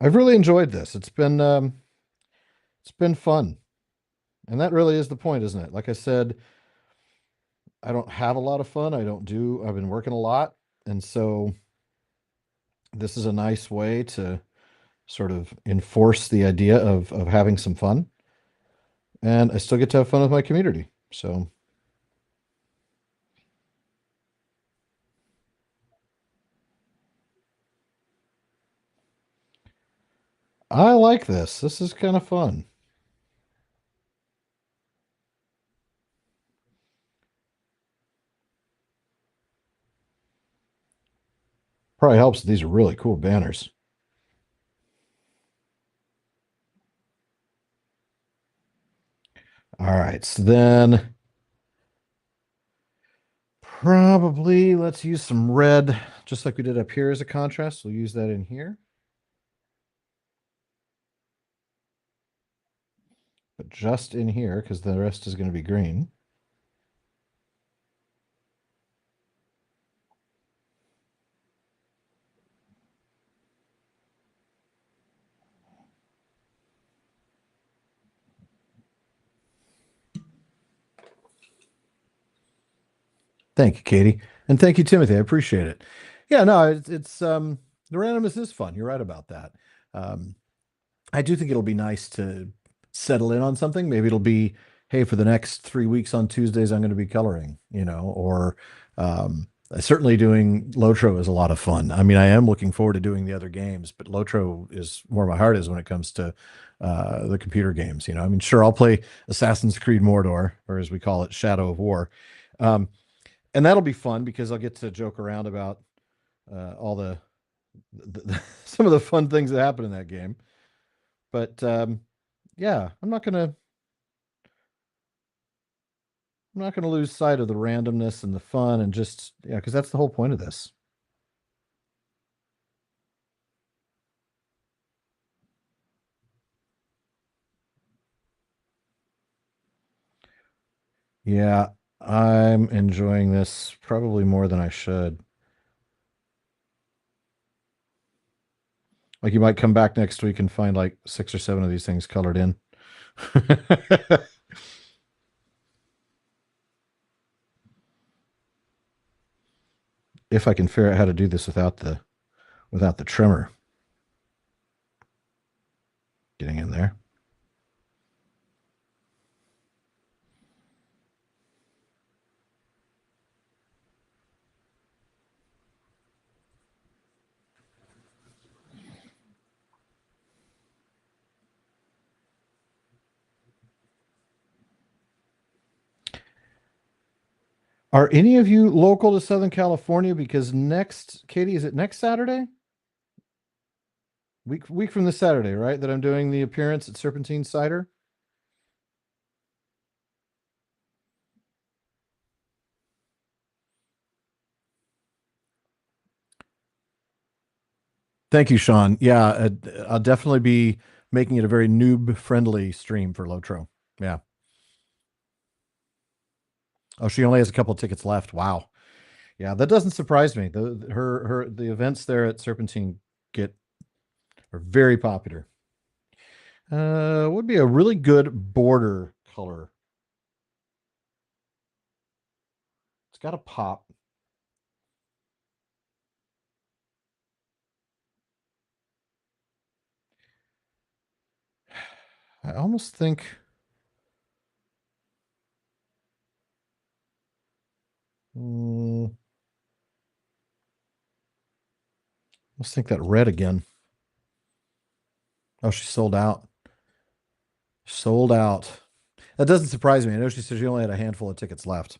I've really enjoyed this. It's been fun. And that really is the point, isn't it? Like I said, I don't have a lot of fun. I've been working a lot. And so this is a nice way to sort of enforce the idea of having some fun. And I still get to have fun with my community. So I like this. This is kind of fun. Probably helps that these are really cool banners. All right. So then probably let's use some red, just like we did up here as a contrast. We'll use that in here. But just in here because the rest is going to be green. Thank you, Katie. And thank you, Timothy. I appreciate it. Yeah, no, it's the randomness is fun. You're right about that. Um, I do think it'll be nice to settle in on something. Maybe it'll be, hey, for the next 3 weeks on Tuesdays, I'm going to be coloring, or certainly doing Lotro is a lot of fun. I mean, I am looking forward to doing the other games, but Lotro is where my heart is when it comes to the computer games. I mean, sure, I'll play Assassin's Creed Mordor, or as we call it, Shadow of War. Um, and that'll be fun because I'll get to joke around about all some of the fun things that happen in that game. But yeah, I'm not gonna lose sight of the randomness and the fun and just yeah, because that's the whole point of this. Yeah, I'm enjoying this probably more than I should. Like you might come back next week and find like 6 or 7 of these things colored in. If I can figure out how to do this without the trimmer getting in there. Are any of you local to Southern California? Because Katie, is it next Saturday? Week from this Saturday, right? That I'm doing the appearance at Serpentine Cider. Thank you, Sean. Yeah, I'll definitely be making it a very noob friendly stream for Lotro. Yeah. Oh, she only has a couple of tickets left. Wow. Yeah, that doesn't surprise me. The events there at Serpentine get are very popular. Would be a really good border color. It's got a pop. I almost think mm, let's think that red again. Oh, she sold out. Sold out. That doesn't surprise me. I know she said she only had a handful of tickets left.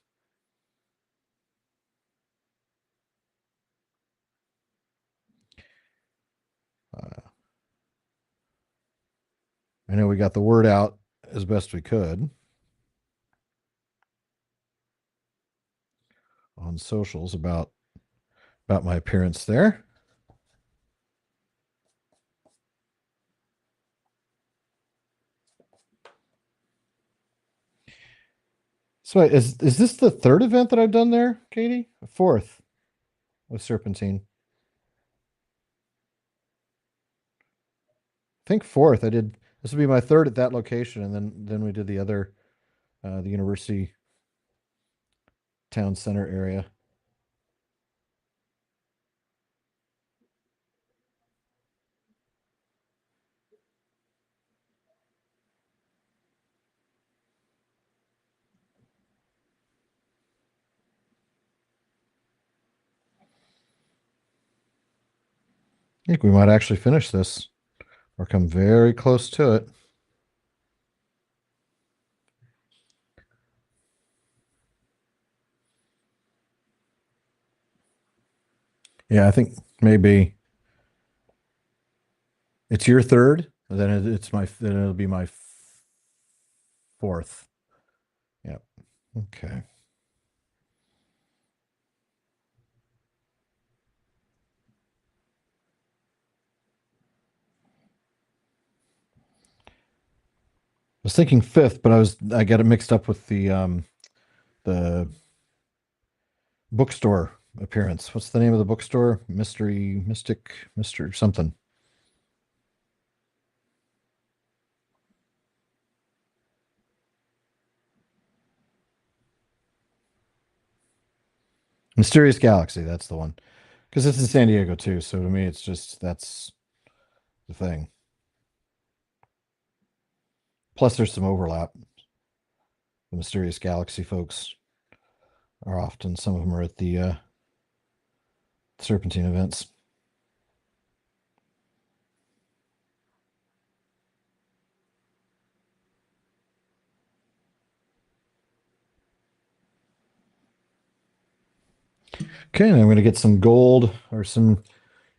Uh, I know we got the word out as best we could on socials about my appearance there. So is this the third event that I've done there, Katie? Fourth with Serpentine. I think fourth. I did this would be my third at that location, and then we did the other the University Town Center area. I think we might actually finish this or come very close to it. Yeah, I think maybe it's your third, and then then it'll be my fourth. Yep. Okay. I was thinking fifth, but I got it mixed up with the bookstore appearance. What's the name of the bookstore? Mr. something. Mysterious Galaxy, that's the one. Because it's in San Diego too, so to me it's just that's the thing. Plus there's some overlap. The Mysterious Galaxy folks are often, some of them are at the Serpentine events. Okay, and I'm going to get some gold or some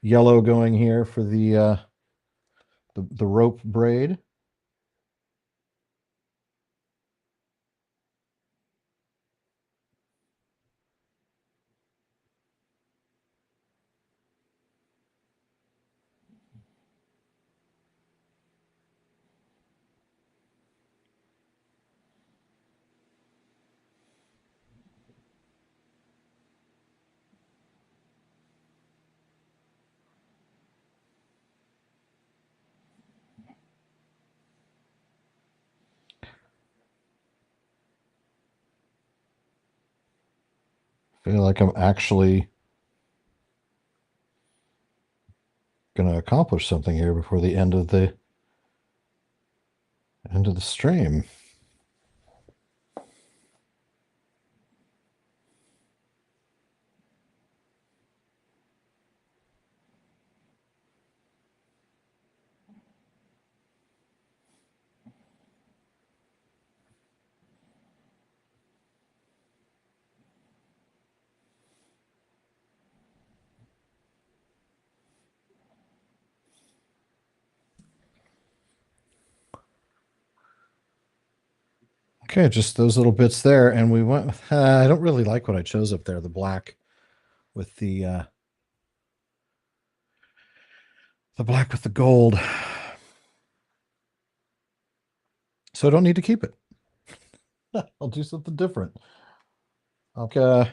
yellow going here for the rope braid. Feel like I'm actually going to accomplish something here before the end of the stream. Okay, just those little bits there, and we went. I don't really like what I chose up there, the black with the black with the gold. So I don't need to keep it. I'll do something different. Okay.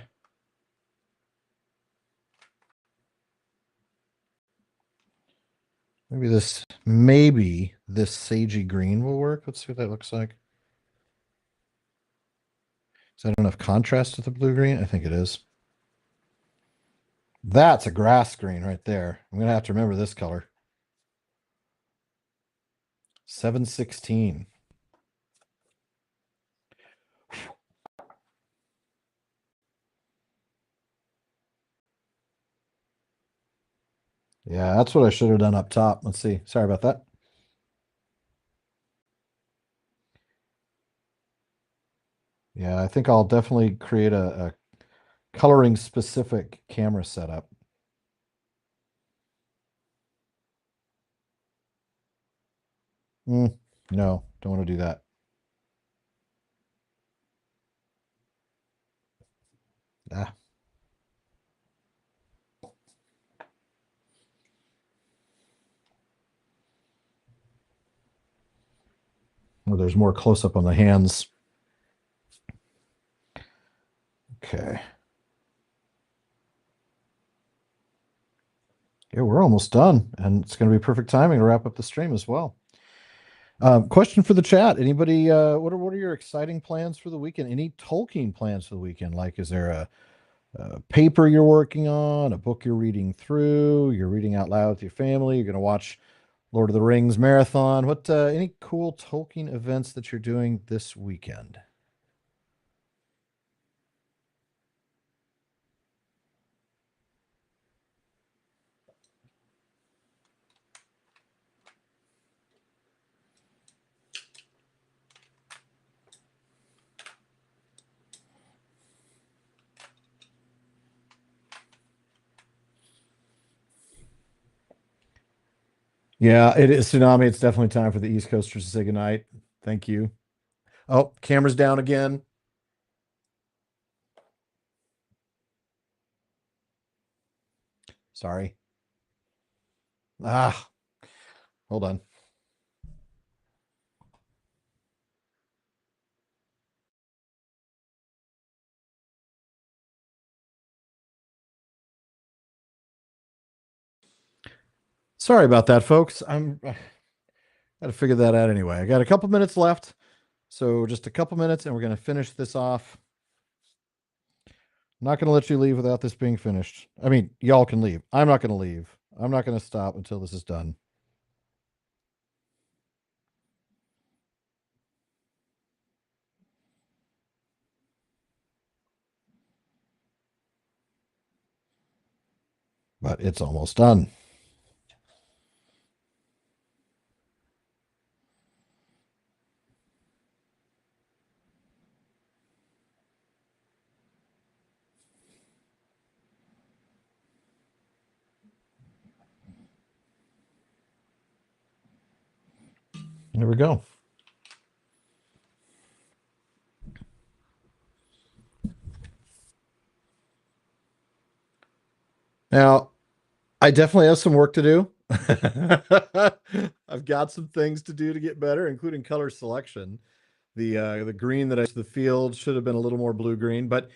Maybe this sagey green will work. Let's see what that looks like. Is that enough contrast with the blue green? I think it is. That's a grass green right there. I'm gonna have to remember this color. 716. Yeah, that's what I should have done up top. Let's see. Sorry about that. Yeah, I think I'll definitely create a coloring specific camera setup. No, don't want to do that. Ah. Well, there's more close up on the hands. Okay. Yeah, we're almost done, and it's going to be perfect timing to wrap up the stream as well. Question for the chat. Anybody, what are your exciting plans for the weekend? Any Tolkien plans for the weekend? Like, is there a paper you're working on, a book you're reading through, you're reading out loud with your family, you're going to watch Lord of the Rings marathon? What, any cool Tolkien events that you're doing this weekend? Yeah, it is Tsunami. It's definitely time for the East Coasters to say goodnight. Thank you. Oh, camera's down again. Sorry. Ah, hold on. Sorry about that, folks. I got to figure that out anyway. I got a couple minutes left. So just a couple minutes and we're going to finish this off. I'm not going to let you leave without this being finished. I mean, y'all can leave. I'm not going to leave. I'm not going to stop until this is done. But it's almost done. There we go. Now, I definitely have some work to do. I've got some things to do to get better, including color selection. The green that I used the field should have been a little more blue green, but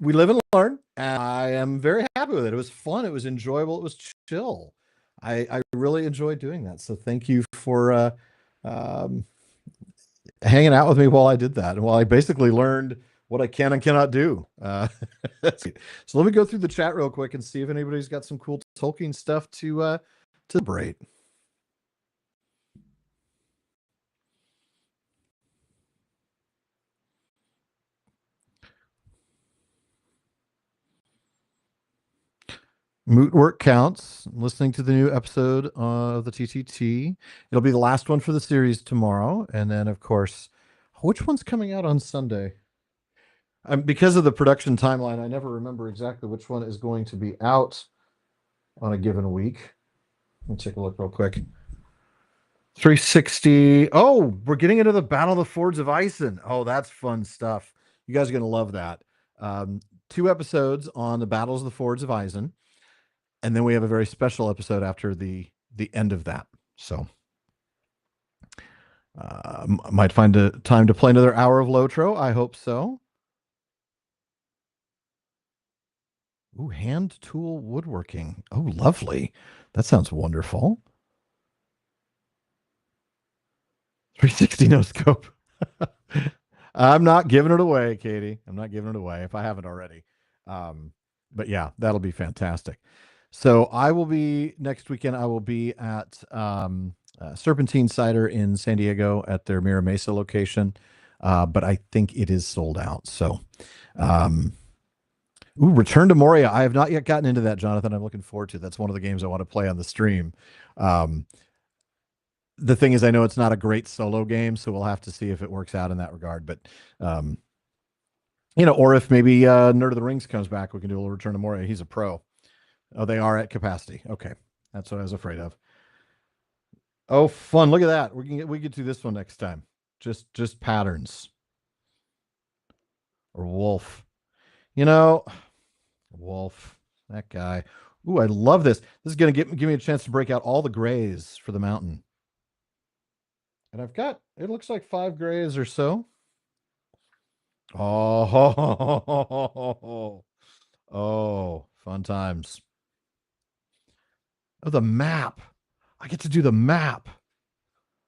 we live and learn. And I am very happy with it. It was fun. It was enjoyable. It was chill. I really enjoyed doing that. So thank you for um, hanging out with me while I did that, and while I basically learned what I can and cannot do. So let me go through the chat real quick and see if anybody's got some cool Tolkien stuff to celebrate. Moot work counts. I'm listening to the new episode of the TTT. It'll be the last one for the series tomorrow, and then of course, which one's coming out on Sunday? Because of the production timeline, I never remember exactly which one is going to be out on a given week. Let me take a look real quick. 360. Oh, we're getting into the Battle of the Fords of Isen. Oh, that's fun stuff. You guys are going to love that. Um, 2 episodes on the Battles of the Fords of Isen, and then we have a very special episode after the end of that. So might find a time to play another hour of Lotro. I hope so. Ooh, hand tool woodworking. Oh, lovely. That sounds wonderful. 360 no scope. I'm not giving it away, Katie. I'm not giving it away if I haven't already. But yeah, that'll be fantastic. So I will be next weekend. I will be at Serpentine Cider in San Diego at their Mira Mesa location, but I think it is sold out. So, Return to Moria. I have not yet gotten into that, Jonathan. I'm looking forward to. That's one of the games I want to play on the stream. The thing is, I know it's not a great solo game, so we'll have to see if it works out in that regard. But or if maybe Nerd of the Rings comes back, we can do a little Return to Moria. He's a pro. Oh, they are at capacity. Okay, that's what I was afraid of. Oh, fun! Look at that. We can do this one next time. Just patterns or wolf. You know, Wolf, that guy. Ooh, I love this. This is going to give me a chance to break out all the grays for the mountain. And I've got, it looks like 5 grays or so. Oh, oh, fun times. Oh, the map. I get to do the map.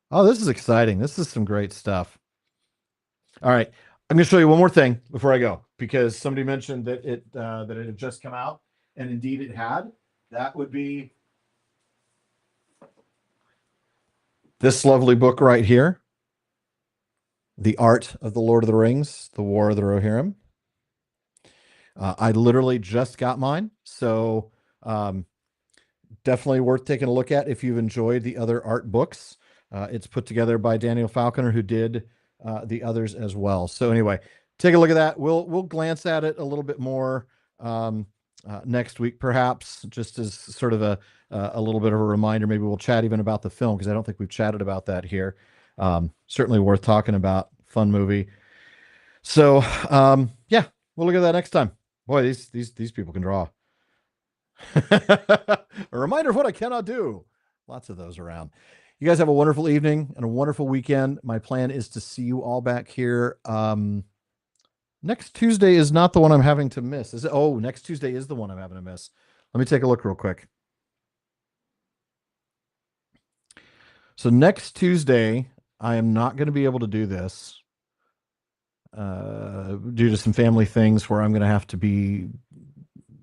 Oh, this is exciting. This is some great stuff. All right. I'm going to show you one more thing before I go, because somebody mentioned that it had just come out, and indeed it had. That would be this lovely book right here, The Art of the Lord of the Rings, The War of the Rohirrim. I literally just got mine, so definitely worth taking a look at if you've enjoyed the other art books. It's put together by Daniel Falconer, who did the others as well. So anyway, take a look at that. We'll glance at it a little bit more next week, perhaps, just as sort of a little bit of a reminder. Maybe we'll chat even about the film, because I don't think we've chatted about that here. Certainly worth talking about. Fun movie. So yeah, we'll look at that next time. Boy, these people can draw. A reminder of what I cannot do. Lots of those around. You guys have a wonderful evening and a wonderful weekend. My plan is to see you all back here. Next Tuesday is not the one I'm having to miss. Is it? Oh, next Tuesday is the one I'm having to miss. Let me take a look real quick. So next Tuesday, I am not going to be able to do this due to some family things where I'm going to have to be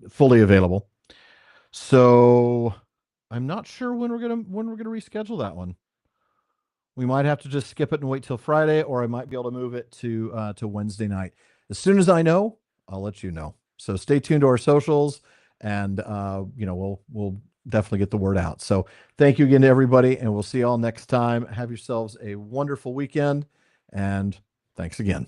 fully available. So I'm not sure when we're gonna reschedule that one. We might have to just skip it and wait till Friday, or I might be able to move it to Wednesday night. As soon as I know, I'll let you know. So stay tuned to our socials, and we'll definitely get the word out. So thank you again to everybody, and we'll see you all next time. Have yourselves a wonderful weekend, and thanks again.